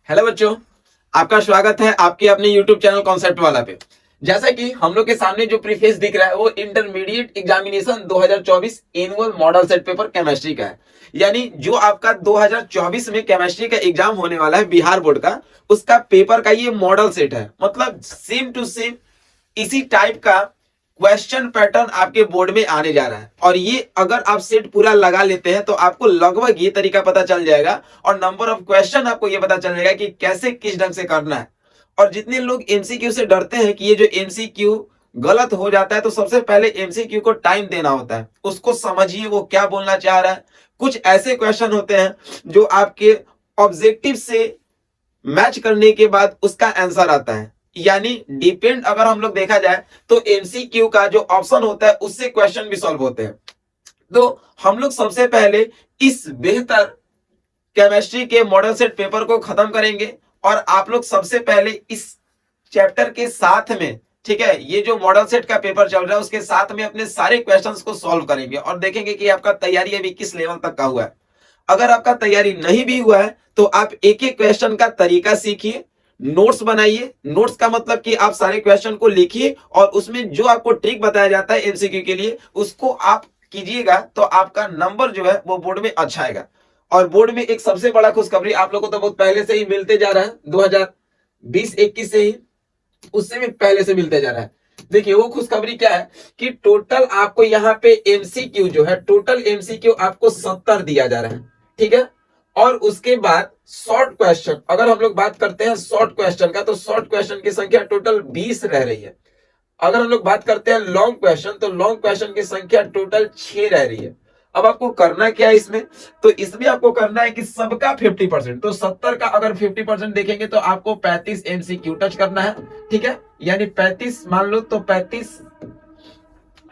Hello बच्चों, आपका स्वागत है आपके अपने YouTube चैनल कॉन्सेप्ट वाला पे। जैसा कि हम लोग के सामने जो प्रीफेस दिख रहा है वो intermediate examination 2024 annual model set paper chemistry का है। यानी जो आपका 2024 में केमिस्ट्री का एग्जाम होने वाला है बिहार बोर्ड का, उसका पेपर का ये मॉडल सेट है। मतलब सेम टू सेम इसी टाइप का क्वेश्चन पैटर्न आपके बोर्ड में आने जा रहा है। और ये अगर आप सेट पूरा लगा लेते हैं तो आपको लगभग ये तरीका पता चल जाएगा और नंबर ऑफ क्वेश्चन आपको ये पता चल जाएगा कि कैसे किस ढंग से करना है। और जितने लोग एमसीक्यू से डरते हैं कि ये जो एमसीक्यू गलत हो जाता है, तो सबसे पहले एमसीक्यू को टाइम देना होता है, उसको समझिए वो क्या बोलना चाह रहा है। कुछ ऐसे क्वेश्चन होते हैं जो आपके ऑब्जेक्टिव से मैच करने के बाद उसका आंसर आता है। यानी डिपेंड अगर हम लोग देखा जाए तो एमसीक्यू का जो ऑप्शन होता है उससे क्वेश्चन भी सॉल्व होते हैं। तो हम लोग सबसे पहले इस बेहतर केमिस्ट्री के मॉडल सेट पेपर को खत्म करेंगे और आप लोग सबसे पहले इस चैप्टर के साथ में, ठीक है, ये जो मॉडल सेट का पेपर चल रहा है उसके साथ में अपने सारे क्वेश्चंस को सॉल्व करेंगे और देखेंगे कि आपका तैयारी अभी किस लेवल तक का हुआ है। अगर आपका तैयारी नहीं भी हुआ है तो आप एक एक क्वेश्चन का तरीका सीखिए, नोट्स बनाइए। नोट्स का मतलब कि आप सारे क्वेश्चन को लिखिए और उसमें जो आपको ट्रिक बताया जाता है एमसीक्यू के लिए उसको आप कीजिएगा, तो आपका नंबर जो है वो बोर्ड में अच्छा आएगा। और बोर्ड में एक सबसे बड़ा खुशखबरी आप लोगों को तो बहुत पहले से ही मिलते जा रहा है, 2020-21 से ही, उससे भी पहले से मिलते जा रहा है। देखिए वो खुशखबरी क्या है कि टोटल आपको यहाँ पे एमसीक्यू जो है, टोटल एमसीक्यू आपको 70 दिया जा रहा है, ठीक है। और उसके बाद शॉर्ट क्वेश्चन, अगर हम लोग बात करते हैं शॉर्ट क्वेश्चन का, तो शॉर्ट क्वेश्चन की संख्या टोटल 20 रह रही है। अगर हम लोग बात करते हैं लॉन्ग क्वेश्चन, तो लॉन्ग क्वेश्चन की संख्या टोटल 6 रह रही है। अब आपको करना क्या है इसमें, तो इसमें आपको करना है कि सबका 50%, तो 70 का अगर 50% देखेंगे तो आपको 35 एमसीक्यू टच करना है, ठीक है। यानी 35 मान लो, तो 35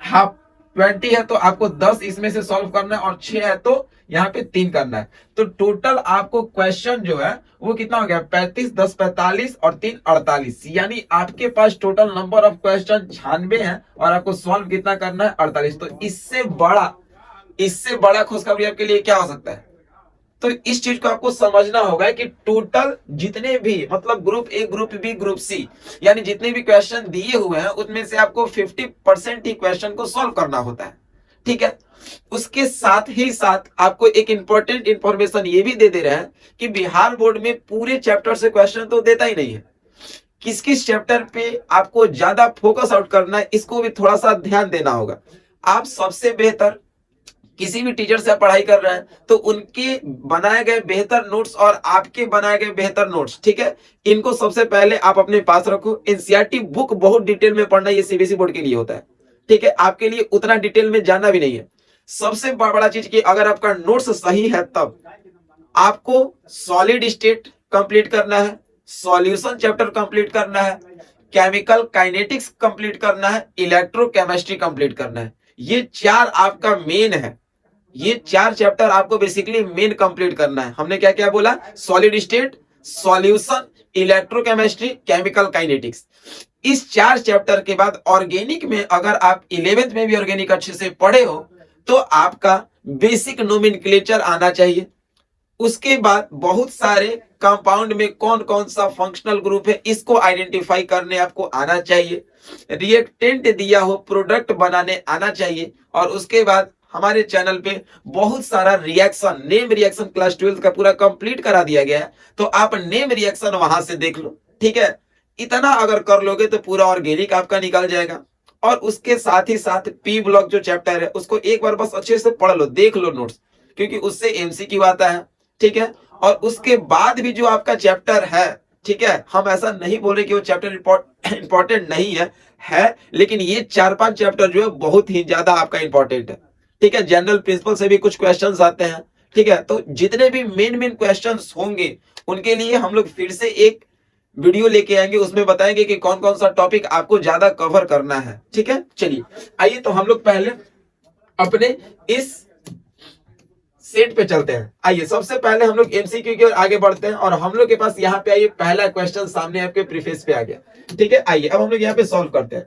हाफ 20 है तो आपको 10 इसमें से सॉल्व करना है और 6 है तो यहाँ पे 3 करना है। तो टोटल आपको क्वेश्चन जो है वो कितना हो गया, 35, 10 45 और 3 48। यानी आपके पास टोटल नंबर ऑफ क्वेश्चन 96 है और आपको सॉल्व कितना करना है, 48। तो इससे बड़ा खुशखबरी आपके लिए क्या हो सकता है। तो इस चीज को आपको समझना होगा कि टोटल जितने भी, मतलब group A, group B, group C, यानी जितने भी क्वेश्चन दिए हुए हैं उसमें से आपको 50% ही क्वेश्चन को सॉल्व करना होता है, ठीक है। उसके साथ ही साथ आपको एक इंपॉर्टेंट इंफॉर्मेशन ये भी दे रहा है कि बिहार बोर्ड में पूरे चैप्टर से क्वेश्चन तो देता ही नहीं है। किस किस चैप्टर पे आपको ज्यादा फोकस आउट करना है इसको भी थोड़ा सा ध्यान देना होगा। आप सबसे बेहतर किसी भी टीचर से आप पढ़ाई कर रहे हैं तो उनके बनाए गए बेहतर नोट्स और आपके बनाए गए बेहतर नोट्स, ठीक है, इनको सबसे पहले आप अपने पास रखो। एनसीईआरटी बुक बहुत डिटेल में पढ़ना ये सीबीएसई बोर्ड के लिए होता है, ठीक है, आपके लिए उतना डिटेल में जाना भी नहीं है। सबसे बड़ा चीज कि अगर आपका नोट्स सही है तब आपको सॉलिड स्टेट कंप्लीट करना है, सॉल्यूशन चैप्टर कंप्लीट करना है, केमिकल काइनेटिक्स कंप्लीट करना है, इलेक्ट्रोकेमिस्ट्री कंप्लीट करना है। ये 4 आपका मेन है। ये 4 चैप्टर आपको बेसिकली मेन कंप्लीट करना है। हमने क्या क्या बोला, solid state, solution, electrochemistry, chemical kinetics. इस 4 चैप्टर के बाद ऑर्गेनिक में अगर आप 11th में भी ऑर्गेनिक अच्छे से पढ़े हो तो आपका बेसिक नोमेनक्लेचर आना चाहिए। उसके बाद बहुत सारे कंपाउंड में कौन कौन सा फंक्शनल ग्रुप है इसको आइडेंटिफाई करने आपको आना चाहिए। रिएक्टेंट दिया हो, प्रोडक्ट बनाने आना चाहिए। और उसके बाद हमारे चैनल पे बहुत सारा रिएक्शन, नेम रिएक्शन क्लास 12 का पूरा कंप्लीट करा दिया गया है, तो आप नेम रिएक्शन वहां से देख लो, ठीक है। इतना अगर कर लोगे तो पूरा ऑर्गेनिक आपका निकल जाएगा। और उसके साथ ही साथ पी ब्लॉक जो चैप्टर है उसको एक बार बस अच्छे से पढ़ लो, देख लो नोट्स, क्योंकि उससे एमसीक्यू आता है, ठीक है। और उसके बाद भी जो आपका चैप्टर है, ठीक है, हम ऐसा नहीं बोल रहे कि वो चैप्टर इंपॉर्टेंट नहीं है, लेकिन ये 4-5 चैप्टर जो है बहुत ही ज्यादा आपका इंपॉर्टेंट है, ठीक है। जनरल प्रिंसिपल से भी कुछ क्वेश्चंस आते हैं, ठीक है। तो जितने भी मेन क्वेश्चंस होंगे उनके लिए हम लोग फिर से एक वीडियो लेके आएंगे, उसमें बताएंगे कि कौन कौन सा टॉपिक आपको ज्यादा कवर करना है, ठीक है। चलिए आइए तो हम लोग पहले अपने इस सेट पे चलते हैं। आइए सबसे पहले हम लोग एमसीक्यू की ओर आगे बढ़ते हैं और हम लोग के पास यहाँ पे आइए पहला क्वेश्चन सामने आपके प्रीफेस पे आ गया। ठीक है, आइए अब हम लोग यहाँ पे सॉल्व करते हैं।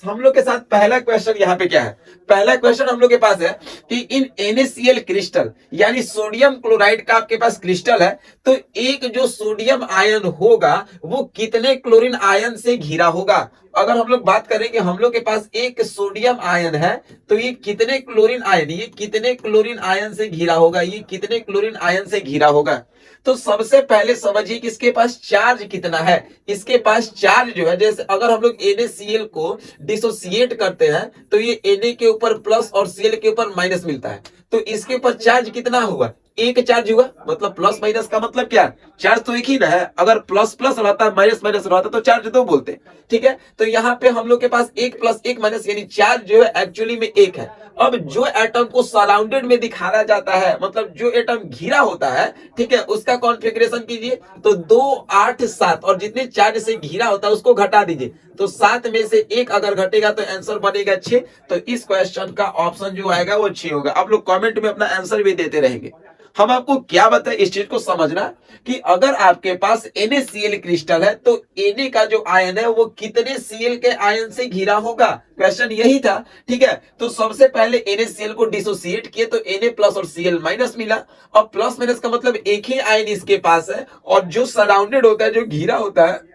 हम लोग के साथ पहला क्वेश्चन यहाँ पे क्या है, पहला क्वेश्चन हम लोग के पास है कि इन NaCl क्रिस्टल यानी सोडियम क्लोराइड का आपके पास क्रिस्टल है, तो एक जो सोडियम आयन होगा वो कितने क्लोरीन आयन से घिरा होगा। अगर हम लोग बात करें कि हम लोग के पास एक सोडियम आयन है तो ये कितने क्लोरीन आयन, ये कितने क्लोरीन आयन से घिरा होगा, ये कितने क्लोरीन आयन से घिरा होगा। तो सबसे पहले समझिए कि इसके पास चार्ज कितना है। इसके पास चार्ज जो है, जैसे अगर हम लोग NaCl को डिसोसिएट करते हैं तो ये Na के ऊपर प्लस और Cl के ऊपर माइनस मिलता है, तो इसके ऊपर चार्ज कितना हुआ, एक चार्ज हुआ। मतलब प्लस माइनस का मतलब क्या, चार्ज तो एक ही ना है। अगर प्लस प्लस रहता माइनस माइनस रहता तो चार्ज दो बोलते। ठीक है, तो यहाँ पे हम लोग के पास एक प्लस एक माइनस यानी चार्ज जो है एक्चुअली में एक है। अब जो एटम को सराउंडेड में दिखाया जाता है, मतलब जो एटम घिरा होता है, ठीक है, उसका कॉन्फ़िगरेशन कीजिए तो 2 8 7 और जितने चार्ज से घिरा होता है उसको घटा दीजिए, तो 7 में से 1 अगर घटेगा तो आंसर बनेगा 6। तो इस क्वेश्चन का ऑप्शन जो आएगा वो 6 होगा। आप लोग कमेंट में अपना आंसर भी देते रहेंगे। हम आपको क्या बताएं, इस चीज को समझना कि अगर आपके पास NaCl क्रिस्टल है तो Na का जो आयन है वो कितने Cl के आयन से घिरा होगा, क्वेश्चन यही था। ठीक है, तो सबसे पहले NaCl को डिसोसिएट किए तो Na प्लस और Cl माइनस मिला। और प्लस माइनस का मतलब एक ही आयन इसके पास है और जो सराउंडेड होता है, जो घिरा होता है,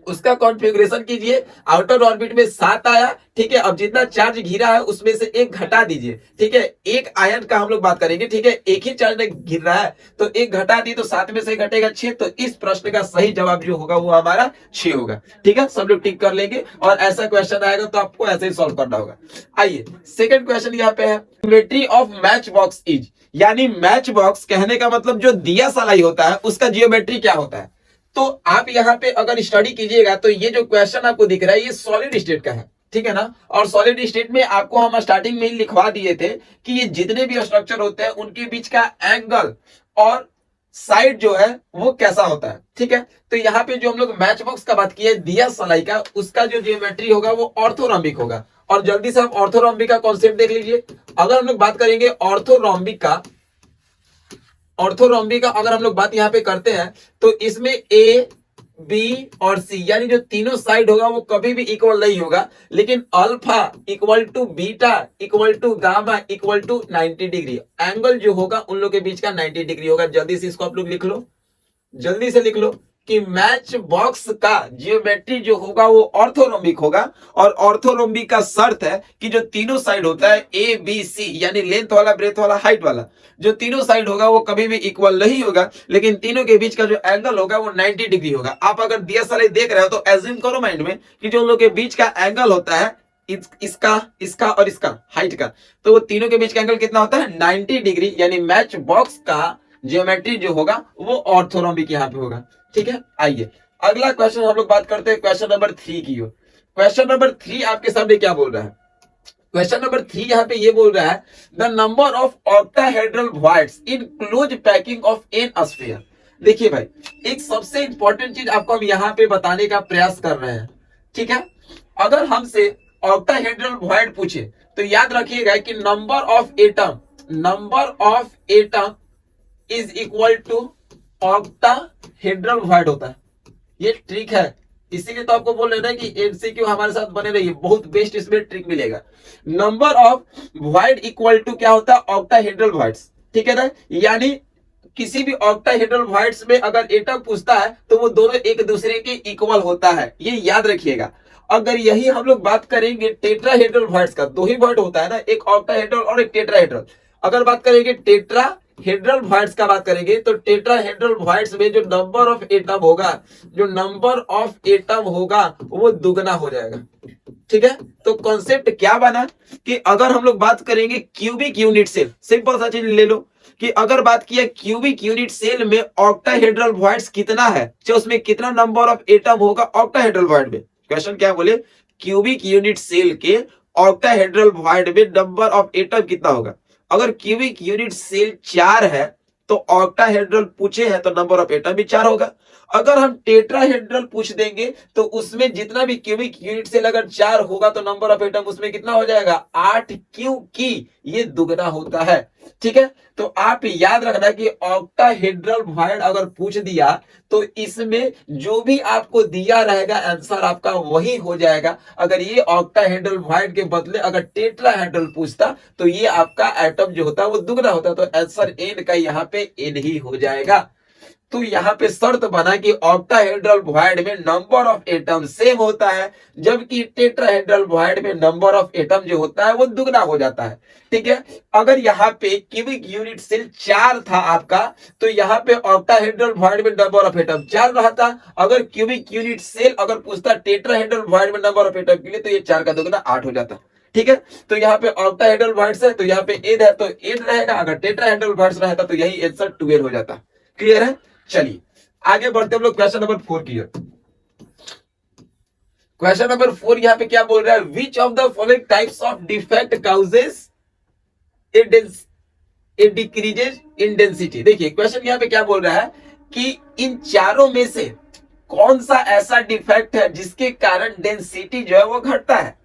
उसका कॉन्फ़िगरेशन कीजिए। आउटर ऑर्बिट में 7 आया। ठीक है, अब जितना चार्ज घिरा है उसमें से 1 घटा दीजिए। ठीक है, एक आयन का हम लोग बात करेंगे। ठीक है, एक ही चार्ज घिर रहा है तो 1 घटा दी तो 7 में से घटेगा 6। तो इस प्रश्न का सही जवाब जो होगा वो हमारा 6 होगा। ठीक है, सब लोग टिक कर लेंगे और ऐसा क्वेश्चन आएगा तो आपको ऐसे ही सॉल्व करना होगा। आइए सेकेंड क्वेश्चन यहाँ पे है, geometry of match box is, यानी मैच बॉक्स कहने का मतलब जो दिया सलाई होता है उसका जियोमेट्री क्या होता है। तो आप यहाँ पे अगर स्टडी कीजिएगा तो ये जो क्वेश्चन आपको दिख रहा है ये सॉलिड स्टेट का है। ठीक है ना, और सॉलिड स्टेट में आपको हम स्टार्टिंग में ही लिखवा दिए थे कि ये जितने भी स्ट्रक्चर होते हैं उनके बीच का एंगल और साइड जो है वो कैसा होता है। ठीक है, तो यहाँ पे जो हम लोग मैच बॉक्स का बात किए दिया सलाई का, उसका जो जियोमेट्री होगा वो ऑर्थोरोम्बिक होगा। और जल्दी से आप ऑर्थोरोम्बिक का कॉन्सेप्ट देख लीजिए। अगर हम लोग बात करेंगे ऑर्थोरोम्बिक का अगर हम लोग बात यहाँ पे करते हैं तो इसमें A, B और C यानी जो तीनों साइड होगा वो कभी भी इक्वल नहीं होगा, लेकिन alpha equal to beta equal to gamma equal to 90 degree angle जो होगा उन लोग के बीच का 90 डिग्री होगा। जल्दी से इसको आप लोग लिख लो, जल्दी से लिख लो कि मैच बॉक्स का जियोमेट्री जो होगा वो ऑर्थोरोम्बिक होगा। और ऑर्थोरोम्बिक का शर्त है कि जो तीनों साइड होता है ABC यानी लेंथ वाला, ब्रेथ वाला, हाइट वाला, जो तीनों साइड होगा वो कभी भी इक्वल नहीं होगा, लेकिन तीनों के बीच का जो एंगल होगा वो 90 डिग्री होगा। आप अगर दिया सलाई देख रहे हो तो एज्यूम करो माइंड में कि जो उन लोग के बीच का एंगल होता है इसका और इसका हाइट का, तो वो तीनों के बीच का एंगल कितना होता है 90 डिग्री, यानी मैच बॉक्स का जियोमेट्री जो होगा वो ऑर्थोरोम्बिक यहाँ पे होगा। ठीक है, आइए अगला क्वेश्चन हम लोग बात करते हैं क्वेश्चन नंबर 3 की। क्वेश्चन नंबर 3 आपके सामने क्या बोल रहा है, क्वेश्चन नंबर 3 यहाँ पे ये बोल रहा है the number of octahedral voids in close packing of an sphere. देखिए भाई, एक सबसे इंपॉर्टेंट चीज आपको हम यहाँ पे बताने का प्रयास कर रहे हैं। ठीक है, अगर हमसे ऑक्टाहेड्रल वॉइड पूछे तो याद रखिएगा कि number of atom is equal to octahedral void होता है। ये ट्रिक है, इसीलिए तो आपको बोल रहे हैं कि एमसीक्यू हमारे साथ बने रहिए, बहुत बेस्ट इसमें ट्रिक मिलेगा। Number of void equal to क्या होता है ऑक्टाहेड्रल वॉइड्स। ठीक है ना, यानी किसी भी ऑक्टाहेड्रल वॉइड्स में अगर एटम पूछता है तो वो दोनों एक दूसरे के इक्वल होता है, ये याद रखिएगा। अगर यही हम लोग बात करेंगे टेट्राहेड्रल वॉइड्स का, 2 ही वॉइड होता है ना, एक ऑक्टाहेड्रल और एक टेट्राहेड्रल। अगर बात करेंगे टेट्राहेड्रल वॉइड्स का बात करेंगे तो टेट्राहेड्रल वॉइड्स में जो नंबर ऑफ एटम होगा वो दुगना हो जाएगा। ठीक है, तो कॉन्सेप्ट क्या बना कि अगर हम लोग बात करेंगे क्यूबिक यूनिट सेल, सिंपल सा चीज ले लो कि अगर बात किया क्यूबिक यूनिट सेल में ऑक्टाहेड्रल वॉइड्स कितना है, तो उसमें कितना नंबर ऑफ एटम होगा ऑक्टाहेड्रल वॉइड में। क्वेश्चन क्या बोले, क्यूबिक यूनिट सेल के ऑक्टाहेड्रल वॉइड में नंबर ऑफ एटम कितना होगा। अगर क्यूबिक यूनिट सेल 4 है तो ऑक्टाहेड्रल पूछे हैं तो नंबर ऑफ एटम भी 4 होगा। अगर हम टेट्राहेड्रल पूछ देंगे तो उसमें जितना भी क्यूबिक यूनिट सेल अगर 4 होगा तो नंबर ऑफ एटम उसमें कितना हो जाएगा 8, क्योंकि ये दुगना होता है। ठीक है, तो आप याद रखना कि ऑक्टाहेड्रल वॉइड अगर पूछ दिया तो इसमें जो भी आपको दिया रहेगा आंसर आपका वही हो जाएगा। अगर ये ऑक्टाहेड्रल वॉइड के बदले अगर टेट्राहेड्रल पूछता तो ये आपका एटम जो होता है वो दुगना होता, तो आंसर एन का यहाँ पे एन ही हो जाएगा। तो यहाँ पे शर्त बना कि ऑक्टाहेड्रल वॉइड में नंबर ऑफ एटम सेम होता है, जबकि टेट्राहेड्रल वॉइड में नंबर ऑफ एटम जो होता है वो दुगना हो जाता है। ठीक है, अगर यहाँ पे क्यूबिक यूनिट सेल 4 था आपका, तो यहाँ पे ऑक्टाहेड्रल वॉइड में नंबर ऑफ एटम 4 रहता। अगर क्यूबिक यूनिट सेल अगर पूछता टेट्राहेड्रल वॉइड में नंबर ऑफ एटम के लिए, तो ये 4 का दुगना 8 हो जाता। ठीक है, तो यहाँ पे ऑक्टाहेड्रल वॉइड है तो यहाँ पे एन है तो एन रहेगा, अगर टेट्राहेड्रल वॉइड रहता तो यही आंसर 12 हो जाता। क्लियर है? चलिए आगे बढ़ते हम लोग क्वेश्चन नंबर 4 की ओर। क्वेश्चन नंबर 4 यहाँ पे क्या बोल रहा है, which of the following types of defect causes A decreases in density. देखिए क्वेश्चन यहाँ पे क्या बोल रहा है कि इन चारों में से कौन सा ऐसा डिफेक्ट है जिसके कारण डेंसिटी जो है वो घटता है।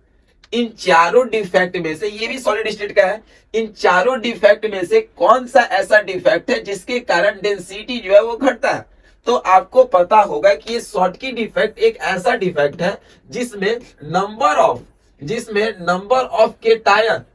इन चारों डिफेक्ट में से, ये भी सॉलिड स्टेट का है, इन चारों डिफेक्ट में से कौन सा ऐसा डिफेक्ट है जिसके कारण डेंसिटी जो है वो घटता है। तो आपको पता होगा कि ये शॉर्टकी डिफेक्ट एक ऐसा डिफेक्ट है जिसमें number of cation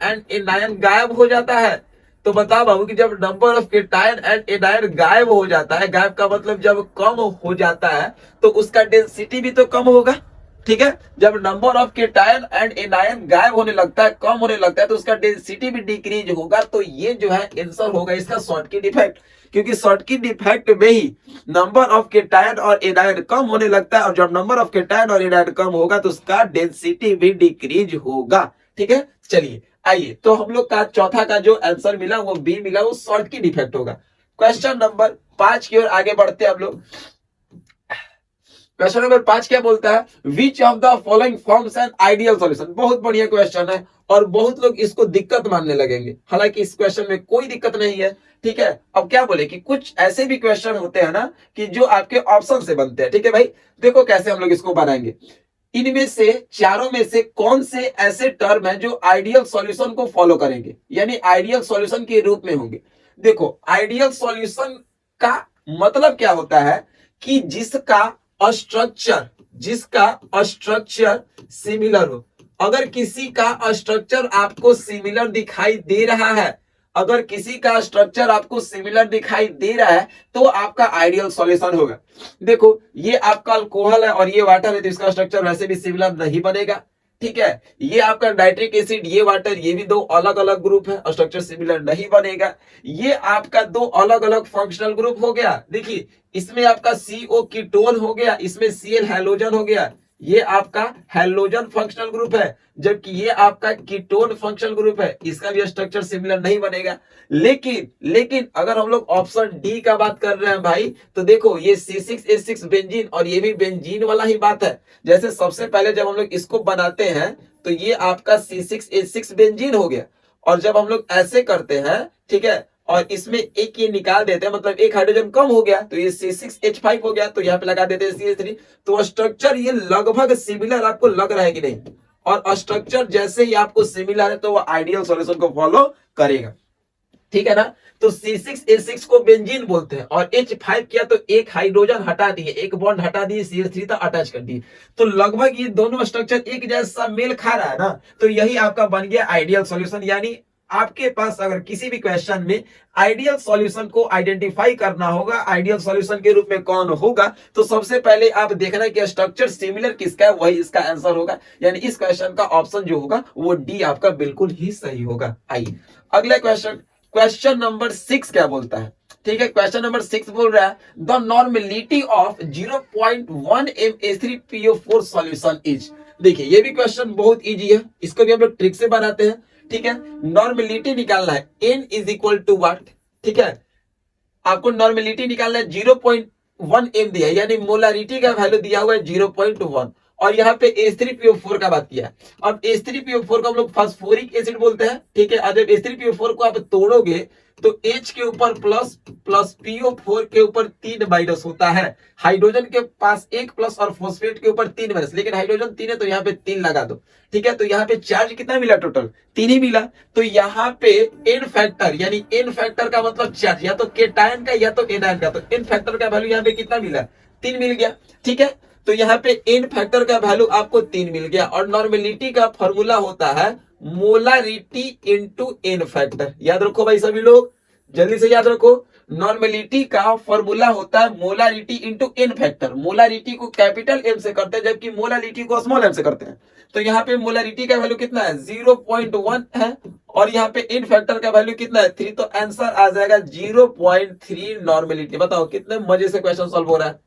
and anion गायब हो जाता है। तो बताओ बाबू कि जब number of cation and anion गायब हो जाता है, गायब का मतलब जब कम हो जाता है, तो उसका डेंसिटी भी तो कम होगा। ठीक है, जब number of cation and anion गायब होने लगता है, कम होने लगता है, तो उसका डेंसिटी भी डिक्रीज होगा। तो ये जो है आंसर होगा इसका शॉर्टकी डिफेक्ट, क्योंकि शॉर्टकी डिफेक्ट में ही नंबर ऑफ केटायन और एनायन कम होने लगता है, और जब नंबर ऑफ केटायन और एनायन कम होगा तो उसका डेंसिटी भी डिक्रीज होगा। ठीक है, चलिए आइए, तो हम लोग का चौथा का जो आंसर मिला वो बी मिला, वो शॉर्टकी डिफेक्ट होगा। क्वेश्चन नंबर 5 की ओर आगे बढ़ते हैं हम लोग। क्वेश्चन नंबर 5 क्या बोलता है, which of the following forms an ideal solution. बहुत बढ़िया क्वेश्चन है और बहुत लोग इसको दिक्कत मानने लगेंगे, हालांकि इस क्वेश्चन में कोई दिक्कत नहीं है। ठीक है, अब क्या बोले कि कुछ ऐसे भी क्वेश्चन होते हैं ना कि जो आपके ऑप्शन से बनते हैं। ठीक है भाई, देखो कैसे हम लोग इसको बनाएंगे। इनमें से चारों में से कौन से ऐसे टर्म है जो आइडियल सॉल्यूशन को फॉलो करेंगे, यानी आइडियल सॉल्यूशन के रूप में होंगे। देखो आइडियल सॉल्यूशन का मतलब क्या होता है कि जिसका स्ट्रक्चर सिमिलर हो। अगर किसी का स्ट्रक्चर आपको सिमिलर दिखाई दे रहा है, अगर किसी का स्ट्रक्चर आपको सिमिलर दिखाई दे रहा है तो आपका आइडियल सॉल्यूशन होगा। देखो ये आपका अल्कोहल है और ये वाटर है, तो इसका स्ट्रक्चर वैसे भी सिमिलर नहीं बनेगा। ठीक है, ये आपका नाइट्रिक एसिड, ये वाटर, ये भी दो अलग अलग ग्रुप है और स्ट्रक्चर सिमिलर नहीं बनेगा। ये आपका दो अलग अलग फंक्शनल ग्रुप हो गया। देखिए इसमें आपका CO कीटोन हो गया, इसमें Cl हैलोजन हो गया, ये आपका हैलोजन फंक्शनल ग्रुप है, जबकि ये आपका कीटोन फंक्शनल ग्रुप है, इसका भी स्ट्रक्चर सिमिलर नहीं बनेगा। लेकिन अगर हम लोग ऑप्शन डी का बात कर रहे हैं भाई, तो देखो ये C6H6 बेंजीन और ये भी बेंजीन वाला ही बात है। जैसे सबसे पहले जब हम लोग इसको बनाते हैं तो ये आपका C6H6 बेंजीन हो गया, और जब हम लोग ऐसे करते हैं, ठीक है, और इसमें एक ये निकाल देते हैं, मतलब एक हाइड्रोजन कम हो गया, तो ये C6H5 हो गया, तो यहाँ पे लगा देते हैं CH3। तो स्ट्रक्चर ये लगभग सिमिलर आपको लग रहा है कि नहीं, और स्ट्रक्चर जैसे ही आपको सिमिलर है तो वो आइडियल सॉल्यूशन को फॉलो करेगा। ठीक है ना, तो C6H6 को बेंजीन बोलते हैं, और H5 किया तो एक हाइड्रोजन हटा दिए, एक बॉन्ड हटा दिए, CH3 था अटैच कर दिए, तो लगभग ये दोनों स्ट्रक्चर एक जैसा मेल खा रहा है ना, तो यही आपका बन गया आइडियल सॉल्यूशन। यानी आपके पास अगर किसी भी क्वेश्चन में आइडियल सॉल्यूशन को आइडेंटिफाई करना होगा, आइडियल सॉल्यूशन के रूप में कौन होगा, तो सबसे पहले आप देखना कि स्ट्रक्चर सिमिलर किसका है, वही इसका आंसर होगा। यानी इस क्वेश्चन का ऑप्शन जो होगा वो डी आपका बिल्कुल ही सही होगा। आइए अगला क्वेश्चन नंबर 6 क्या बोलता है। ठीक है, क्वेश्चन नंबर 6 बोल रहा है the normality of 0.1 MH3PO4 solution is. देखिए ये भी क्वेश्चन बहुत इजी है, इसको भी हम लोग ट्रिक से बनाते हैं। ठीक है, नॉर्मेलिटी निकालना है, n is equal to what. ठीक है, आपको नॉर्मेलिटी निकालना है, 0.1 m दिया है, यानी मोलारिटी का वैल्यू दिया हुआ है 0.1, और यहाँ पे H3PO4 का बात किया। अब H3PO4 को हम लोग फास्फोरिक एसिड बोलते हैं, ठीक है। और जब H3PO4 को आप तोड़ोगे तो H के ऊपर प्लस प्लस PO4 के ऊपर 3 माइनस होता है। हाइड्रोजन के पास 1 प्लस और फॉस्फेट के ऊपर 3 माइनस, लेकिन हाइड्रोजन 3 है तो यहाँ पे 3 लगा दो, ठीक है। तो यहाँ पे चार्ज कितना मिला, टोटल 3 ही मिला। तो यहाँ पे एन फैक्टर, यानी एन फैक्टर का मतलब चार्ज या तो केटायन का या तो एनायन का, तो एन फैक्टर का वैल्यू यहाँ पे कितना मिला, 3 मिल गया, ठीक है। तो यहाँ पे एन फैक्टर का वैल्यू आपको 3 मिल गया। और नॉर्मेलिटी का फॉर्मूला होता है मोलारिटी इंटू एन फैक्टर। याद रखो भाई सभी लोग, जल्दी से याद रखो, नॉर्मेलिटी का फॉर्मूला होता है molarity into n factor. Molarity को कैपिटल एम से करते हैं जबकि मोलारिटी को स्मॉल एम से करते हैं। तो यहाँ पे मोलारिटी का वैल्यू कितना है, 0.1 है, और यहाँ पे एन फैक्टर का वैल्यू कितना है, 3। तो आंसर आ जाएगा 0.3 नॉर्मेलिटी। बताओ कितने मजे से क्वेश्चन सॉल्व हो रहा है,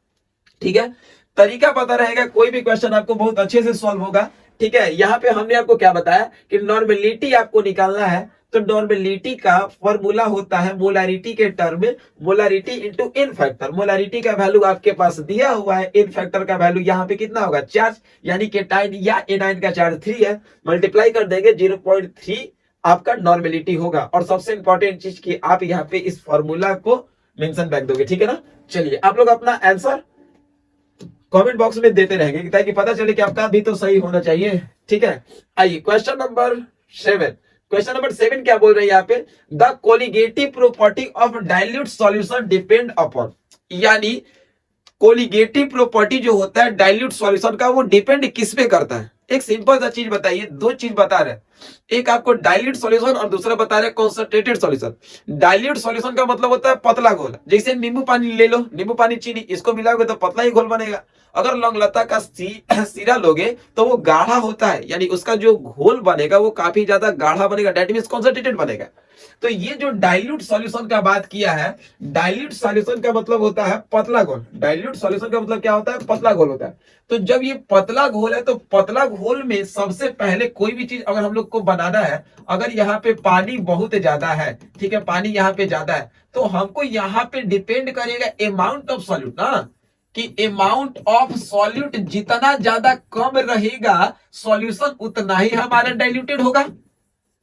ठीक है। तरीका पता रहेगा, कोई भी क्वेश्चन आपको बहुत अच्छे से सॉल्व होगा, ठीक है। यहाँ पे हमने आपको क्या बताया कि नॉर्मेलिटी आपको निकालना है, तो नॉर्मेलिटी का फॉर्मूला होता है मोलारिटी के टर्म में molarity into n factor. Molarity का वैल्यू आपके पास दिया हुआ है, एन फैक्टर का वैल्यू यहाँ पे कितना होगा, चार्ज, यानी केटायन या एनायन का चार्ज 3 है, मल्टीप्लाई कर देंगे 0.3 आपका नॉर्मेलिटी होगा। और सबसे इंपॉर्टेंट चीज की आप यहाँ पे इस फॉर्मूला को मेंशन बैक दोगे, ठीक है ना। चलिए आप लोग अपना आंसर कमेंट बॉक्स में देते रहेंगे ताकि पता चले कि आपका भी तो सही होना चाहिए, ठीक है। आइए क्वेश्चन नंबर 7। क्वेश्चन नंबर 7 क्या बोल रहे हैं यहाँ पे, the colligative property of dilute solution depend upon, यानी कोलिगेटिव प्रॉपर्टी जो होता है डाइल्यूट सॉल्यूशन का, वो डिपेंड किस पे करता है। एक सिंपल सा चीज बताइए, दो चीज बता रहे हैं, एक आपको डाइल्यूट सॉल्यूशन और दूसरा बता रहे हैं कॉन्सेंट्रेटेड सॉल्यूशन। डाइल्यूट सॉल्यूशन का मतलब होता है पतला घोल, जैसे नींबू पानी ले लो, नींबू पानी चीनी, इसको मिलाओगे तो पतला ही घोल बनेगा। अगर लौंगलता का सीरा लोगे तो वो गाढ़ा होता है, यानी उसका जो घोल बनेगा वो काफी ज्यादा गाढ़ा बनेगा, दैट मींस कॉन्सेंट्रेटेड बनेगा। तो ये जो डाइल्यूट सॉल्यूशन का बात किया है, डाइल्यूट सॉल्यूशन का मतलब होता है पतला घोल। डाइल्यूट सॉल्यूशन का मतलब क्या होता है, पतला घोल होता है। तो जब ये पतला घोल है, तो पतला घोल में सबसे पहले कोई भी चीज अगर हम लोग को बनाना है, अगर यहाँ पे पानी बहुत ज्यादा है, ठीक है, पानी यहाँ पे ज्यादा है, तो हमको यहाँ पे डिपेंड करेगा अमाउंट ऑफ सॉल्यूट ना, कि अमाउंट ऑफ सॉल्यूट जितना ज्यादा कम रहेगा सॉल्यूशन उतना ही हमारा डाइल्यूटेड होगा,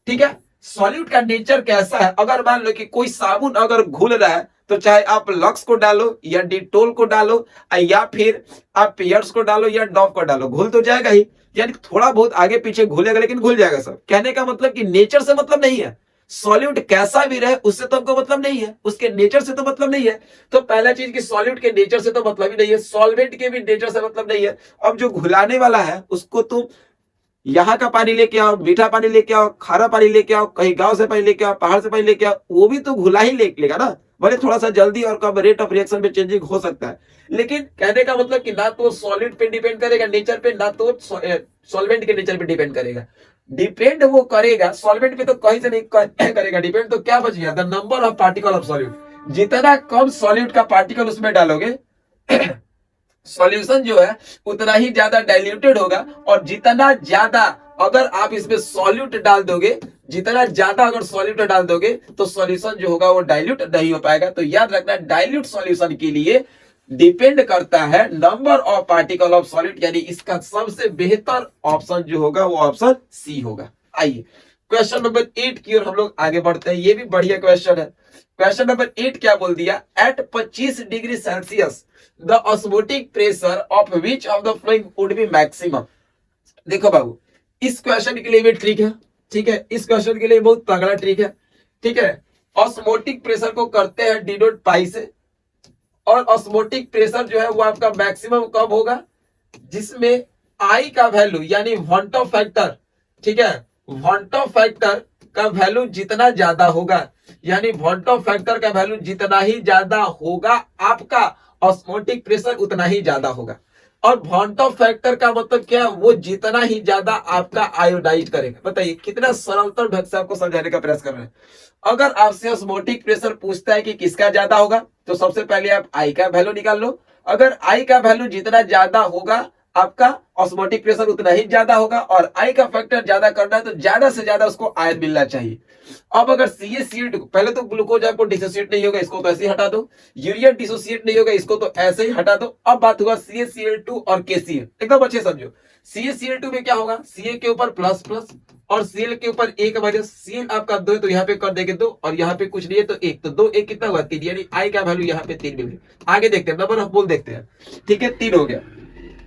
ठीक है। सॉल्यूट का नेचर कैसा है, अगर मान लो कि कोई साबुन अगर घुल रहा है, तो चाहे आप लक्स को डालो या डिटोल को डालो या फिर आप पियर्स को डालो या डॉव को डालो, घुल तो जाएगा ही, यानी थोड़ा बहुत आगे पीछे घुलेगा लेकिन घुल जाएगा सब। कहने का मतलब कि नेचर से मतलब नहीं है, सॉल्यूट कैसा भी रहे उससे तो हमको मतलब नहीं है, उसके नेचर से तो मतलब नहीं है। तो पहला चीज कि सॉल्यूट के नेचर से तो मतलब ही नहीं है, सॉल्वेंट के भी नेचर से मतलब नहीं है। अब जो घुलाने वाला है उसको तुम यहाँ का पानी लेके आओ, मीठा पानी लेके आओ, खारा पानी लेके आओ, कहीं गांव से पानी लेके आओ, पहाड़ से पानी लेके आओ, वो भी तो घुला ही लेगा ना, भले थोड़ा सा जल्दी और कम रेट ऑफ रिएक्शन में चेंजिंग हो सकता है। लेकिन कहने का मतलब कि ना तो सॉलिड पे डिपेंड करेगा नेचर पे, ना तो सॉल्वेंट के नेचर पे डिपेंड करेगा। डिपेंड वो करेगा सॉल्वेंट पे तो कहीं से नहीं करेगा डिपेंड, तो क्या बच गया, the number of particle of solute. जितना कम सॉल्यूट का पार्टिकल उसमें डालोगे सॉल्यूशन जो है उतना ही ज्यादा डाइल्यूटेड होगा, और जितना ज्यादा अगर आप इसमें सॉल्यूट डाल दोगे, जितना ज्यादा अगर सॉल्यूट डाल दोगे तो सॉल्यूशन जो होगा वो डाइल्यूट नहीं हो पाएगा। तो याद रखना, डाइल्यूट सॉल्यूशन के लिए डिपेंड करता है number of particle of solute, यानी इसका सबसे बेहतर ऑप्शन जो होगा वो ऑप्शन सी होगा। आइए क्वेश्चन नंबर 8 की ओर हम लोग आगे बढ़ते हैं, ये भी बढ़िया क्वेश्चन है। क्वेश्चन नंबर 8 क्या बोल दिया, at 25 degree Celsius the osmotic pressure of which of the flowing would be maximum. देखो बाबू, इस क्वेश्चन के लिए भी ट्रिक है, ठीक है, इस क्वेश्चन के लिए बहुत तगड़ा ट्रिक है, ठीक है। ऑस्मोटिक प्रेशर को करते हैं डिनोट पाई से, और ऑस्मोटिक प्रेशर जो है वो आपका मैक्सिमम कब होगा, जिसमें आई का वैल्यू यानी वॉन्टो फैक्टर, ठीक है, वॉन्टो फैक्टर का वैल्यू जितना ज्यादा होगा, यानी वॉन्टो फैक्टर का वैल्यू जितना ही ज्यादा होगा आपका ऑस्मोटिक प्रेशर उतना ही ज्यादा होगा। और वॉन्टो फैक्टर का मतलब क्या है, वो जितना ही ज्यादा आपका आयोडाइज करेगा। बताइए कितना सरलतर ढंग से आपको समझाने का प्रयास कर रहे हैं। अगर आपसे ऑस्मोटिक प्रेशर पूछता है कि किसका ज्यादा होगा, तो सबसे पहले आप आई का वैल्यू निकाल लो। अगर आई का वैल्यू जितना ज्यादा होगा आपका ऑस्मोटिक प्रेशर उतना ही ज्यादा होगा, और आई का फैक्टर ज्यादा करना है तो ज्यादा से ज्यादा उसको आयन मिलना चाहिए। अब अगर CaCl2, पहले तो ग्लूकोज आपको डिसोसिएट नहीं होगा, इसको तो ऐसे ही हटा दो। यूरिया डिसोसिएट नहीं होगा, इसको तो ऐसे ही हटा दो। अब बात हुआ CaCl2 और KCl, एकदम अच्छे समझो। CaCl2 में क्या होगा, Ca के ऊपर प्लस प्लस और Cl के ऊपर एक माइनस। Cl आपका 2 है तो यहाँ पे कर देंगे 2, और यहाँ पे कुछ नहीं है तो 1, तो 2 1 कितना हुआ 3, यानी आई का वैल्यू यहाँ पे 3 मिल गया। आगे देखते हैं, नंबर ऑफ मोल देखते हैं। ठीक है, 3 हो गया।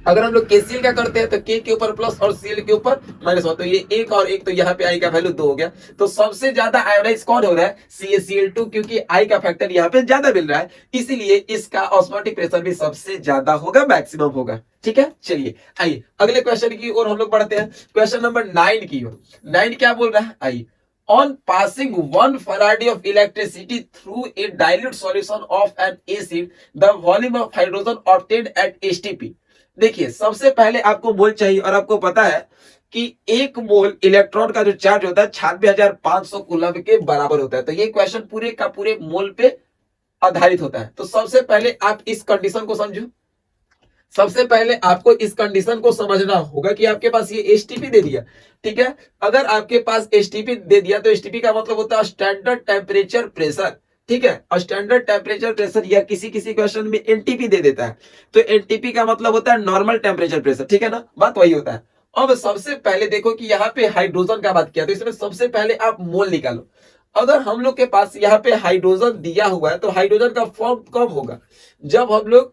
अगर हम लोग KCl का करते हैं तो K के ऊपर प्लस और Cl के ऊपर माइनस 1, तो ये 1 और 1, तो यहाँ पे आई का वैल्यू 2 हो गया। तो सबसे ज्यादा आयोनाइज कौन हो रहा है, CaCl2, क्योंकि आई का फैक्टर यहाँ पे ज्यादा मिल रहा है, इसीलिए इसका ऑस्मोटिक प्रेशर भी सबसे ज्यादा होगा, मैक्सिमम होगा। ठीक है, चलिए आइए अगले क्वेश्चन की ओर हम लोग बढ़ते हैं, क्वेश्चन नंबर 9 की ओर। 9 क्या बोल रहा है, आइए। On passing 1 Farad of electricity through a dilute solution of an acid, the volume of hydrogen obtained at HTP। देखिए, सबसे पहले आपको मोल चाहिए, और आपको पता है कि 1 मोल इलेक्ट्रॉन का जो चार्ज होता है 96,500 कूलम्ब के बराबर होता है। तो ये क्वेश्चन पूरे का पूरे मोल पे आधारित होता है। तो सबसे पहले आप इस कंडीशन को समझो। सबसे पहले आपको इस कंडीशन को समझना होगा कि आपके पास ये एसटीपी दे दिया। ठीक है, अगर आपके पास एसटीपी दे दिया तो एसटीपी का मतलब होता है स्टैंडर्ड टेम्परेचर प्रेशर। ठीक है, स्टैंडर्ड टेम्परेचर प्रेशर, या किसी किसी क्वेश्चन में एनटीपी दे देता है, तो एनटीपी का मतलब होता है नॉर्मल टेम्परेचर प्रेशर। ठीक है ना, बात वही होता है। अब सबसे पहले देखो कि यहाँ पे हाइड्रोजन का बात किया, तो इसमें सबसे पहले आप मोल निकालो। अगर हम लोग के पास यहाँ पे हाइड्रोजन दिया हुआ है तो हाइड्रोजन का फॉर्म कब होगा, जब हम लोग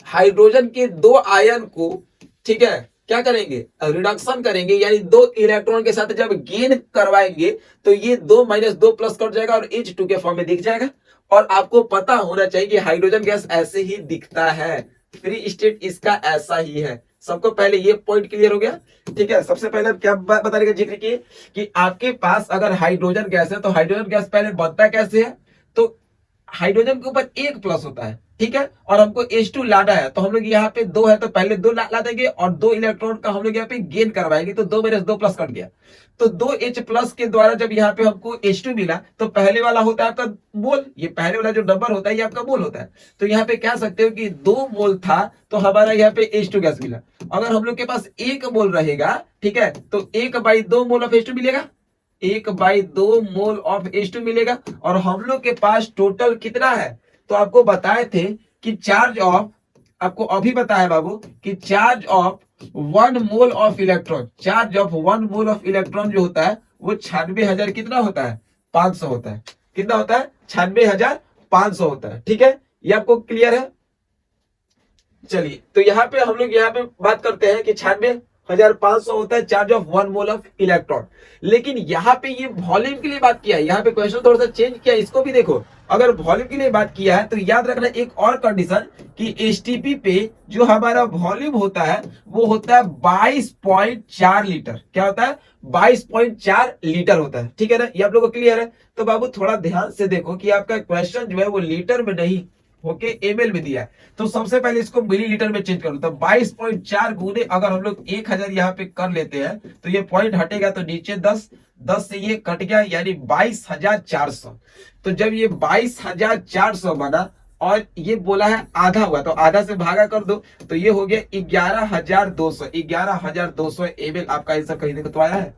हाइड्रोजन के 2 आयन को, ठीक है, क्या करेंगे, रिडक्शन करेंगे, यानी 2 इलेक्ट्रॉन के साथ जब गेन करवाएंगे तो ये 2 माइनस 2 प्लस कट जाएगा और H2 के फॉर्म में दिख जाएगा। और आपको पता होना चाहिए कि हाइड्रोजन गैस ऐसे ही दिखता है, फ्री स्टेट इसका ऐसा ही है। सबको पहले ये पॉइंट क्लियर हो गया। ठीक है, सबसे पहले क्या बताने का जिक्र किए कि आपके पास अगर हाइड्रोजन गैस है तो हाइड्रोजन गैस पहले बनता कैसे है, तो हाइड्रोजन के ऊपर 1 प्लस होता है। ठीक है, और हमको H2 लाना है, तो हम लोग यहाँ पे 2 है तो पहले 2 ला देंगे, और 2 इलेक्ट्रॉन का हम लोग यहाँ पे गेन करवाएंगे, तो 2 माइनस 2 प्लस कट गया। तो 2H प्लस के द्वारा जब यहाँ पे हमको H2 मिला, तो पहले वाला होता है आपका मोल, ये पहले वाला जो नंबर होता है ये आपका मोल होता है। तो यहाँ पे कह सकते हो कि 2 मोल था तो हमारा यहाँ पे H2 गैस मिला। अगर हम लोग के पास 1 मोल रहेगा, ठीक है, तो 1/2 मोल ऑफ H2 मिलेगा, 1/2 मोल ऑफ H2 मिलेगा। और हम लोग के पास टोटल कितना है, तो आपको बताए थे कि चार्ज ऑफ, आपको अभी बताया बाबू कि charge of 1 mole of electron, charge of 1 mole of electron जो होता है वो 96,000 कितना होता है, 500 होता है। कितना होता है, 96,500 होता है। ठीक है, ये आपको क्लियर है। चलिए, तो यहाँ पे हम लोग यहाँ पे बात करते हैं कि 96,500 होता है charge of 1 mole of electron. लेकिन यहाँ पे ये वॉल्यूम के लिए बात किया है, यहाँ पे क्वेश्चन थोड़ा सा चेंज किया, इसको भी देखो। अगर वॉल्यूम के लिए बात किया है तो याद रखना एक और कंडीशन कि एसटीपी पे जो हमारा वॉल्यूम होता है वो होता है 22.4 लीटर। क्या होता है, 22.4 लीटर होता है। ठीक है ना, ये आप लोगों को क्लियर है। तो बाबू थोड़ा ध्यान से देखो कि आपका क्वेश्चन जो है वो लीटर में नहीं होके एमएल में दिया है। तो सबसे पहले इसको मिलीलीटर में चेंज करो, तो 22.4 गुने अगर हम लोग 1000 यहाँ पे कर लेते हैं तो ये पॉइंट हटेगा, तो नीचे 10 से ये कट गया, यानी 22,400। तो जब ये 22,400 बना और ये बोला है आधा हुआ, तो आधा से भागा कर दो, तो ये हो गया 11,200 एमएल। आपका आंसर कहीं देखो तो आया है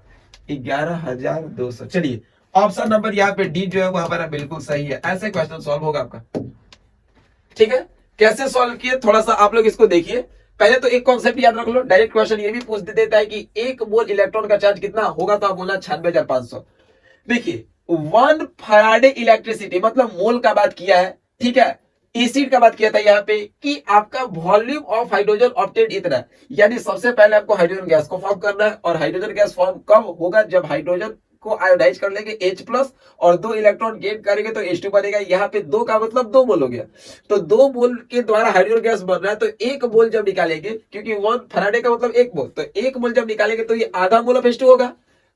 11,200। चलिए, ऑप्शन नंबर यहाँ पे डी जो है वो हमारा बिल्कुल सही है। ऐसे क्वेश्चन सॉल्व होगा आपका। ठीक है, कैसे सॉल्व किए थोड़ा सा आप लोग इसको देखिए। पहले तो एक कॉन्सेप्ट याद रख लो, डायरेक्ट क्वेश्चन ये भी पूछ देता है कि 1 मोल इलेक्ट्रॉन का चार्ज कितना होगा, तो आप बोला 96,500। देखिए 1 फैराडे इलेक्ट्रिसिटी मतलब मोल का बात किया है। ठीक है, एसिड का बात किया था यहाँ पे कि आपका वॉल्यूम ऑफ हाइड्रोजन ऑब्टेन्ड इतना है, यानी सबसे पहले आपको हाइड्रोजन गैस को फॉर्म करना है। और हाइड्रोजन गैस फॉर्म कब होगा, जब हाइड्रोजन को आयोडाइज कर लेंगे H प्लस और 2 इलेक्ट्रॉन गेन करेंगे तो H2 बनेगा। यहाँ पे 2 का मतलब 2 मोल हो गया, तो 2 मोल के द्वारा हाइड्रोजन गैस बन रहा है। तो 1 मोल जब निकालेंगे, क्योंकि 1 फैराडे का मतलब 1 मोल, तो 1 मोल जब निकालेंगे तो ये आधा मोल ऑफ H2 होगा।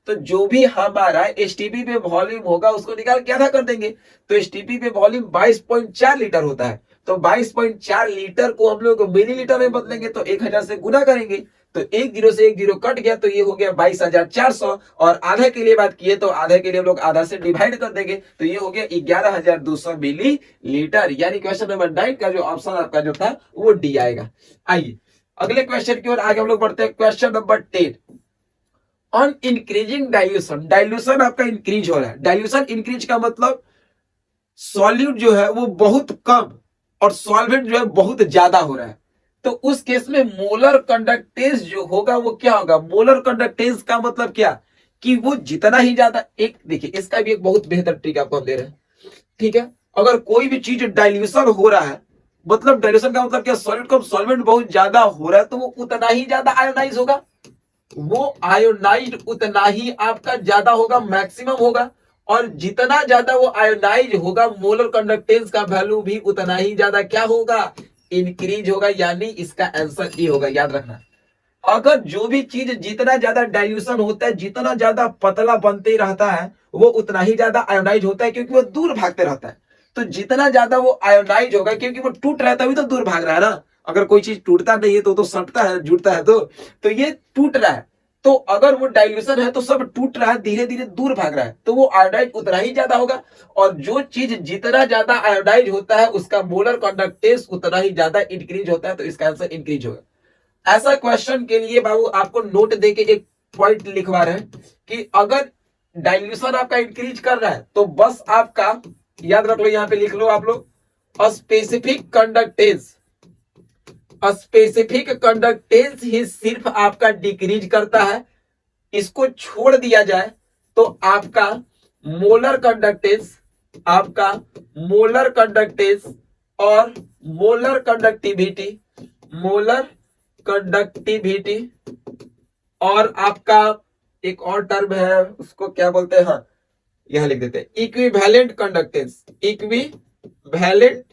तो जो भी हमारा एसटीपी पे वॉल्यूम होगा उसको निकाल के आधा कर देंगे। तो एसटीपी पे वॉल्यूम 22.4 लीटर होता है, तो 22.4 लीटर को हम लोग मिलीलीटर में बदलेंगे तो 1000 से गुना करेंगे, तो 1 0 से 1 0 कट गया, तो ये हो गया 22,400। और आधा के लिए बात किए तो आधा के लिए हम लोग आधा से डिवाइड कर देंगे, तो ये हो गया 11,200 मिली लीटर। यानी क्वेश्चन नंबर 9 का जो ऑप्शन आपका जो था वो डी आएगा। आइए अगले क्वेश्चन की ओर आगे हम लोग बढ़ते हैं। Question number 10, on increasing dilution, dilution आपका इंक्रीज हो रहा है। डाइल्यूशन इंक्रीज का मतलब सॉल्यूट जो है वो बहुत कम और सॉल्वेंट जो है बहुत ज्यादा हो रहा है। तो उस केस में मोलर कंडक्टेंस जो होगा वो क्या होगा? मोलर कंडक्टेंस का मतलब क्या कि वो जितना ही ज्यादा, एक देखिए इसका भी एक बहुत बेहतर ट्रिक आपको हम दे रहे हैं, ठीक है। अगर कोई भी चीज डाइल्यूशन हो रहा है, मतलब डाइल्यूशन का मतलब क्या, सॉलिड का सॉल्वेंट बहुत ज्यादा हो रहा है, तो वो उतना ही ज्यादा आयोनाइज होगा, वो आयोनाइज उतना ही आपका ज्यादा होगा, मैक्सिमम होगा। और जितना ज्यादा वो आयोनाइज होगा, मोलर कंडक्टेंस का वैल्यू भी उतना ही ज्यादा क्या होगा? इंक्रीज होगा। यानी इसका आंसर ये होगा, याद रखना। अगर जो भी चीज जितना ज्यादा डाइल्यूशन होता है, जितना ज्यादा पतला बनते रहता है, वो उतना ही ज्यादा आयोनाइज होता है, क्योंकि वो दूर भागते रहता है। तो जितना ज्यादा वो आयोनाइज होगा, क्योंकि वो टूट रहा है तभी तो दूर भाग रहा है ना। अगर कोई चीज टूटता नहीं है तो सटता है, जुड़ता है, तो ये टूट रहा है। तो अगर वो डाइल्यूशन है तो सब टूट रहा है, धीरे धीरे दूर भाग रहा है, तो वो आयोनाइज उतना ही ज्यादा होगा। और जो चीज जितना ज्यादा आयोनाइज होता है, उसका मोलर कंडक्टेंस उतना ही ज्यादा इंक्रीज होता है। तो इसका आंसर इंक्रीज होगा। ऐसा क्वेश्चन के लिए बाबू आपको नोट देके एक पॉइंट लिखवा रहे हैं कि अगर डाइल्यूशन आपका इंक्रीज कर रहा है तो बस आपका याद रख लो, यहां पे लिख लो आप लोग, स्पेसिफिक कंडक्टेंस, स्पेसिफिक कंडक्टेंस ही सिर्फ आपका डिक्रीज करता है। इसको छोड़ दिया जाए तो आपका मोलर कंडक्टेंस, आपका मोलर कंडक्टेंस और मोलर कंडक्टिविटी, मोलर कंडक्टिविटी और आपका एक और टर्म है, उसको क्या बोलते हैं, हाँ यहां लिख देते हैं, इक्विवेलेंट कंडक्टेंस, इक्विवेलेंट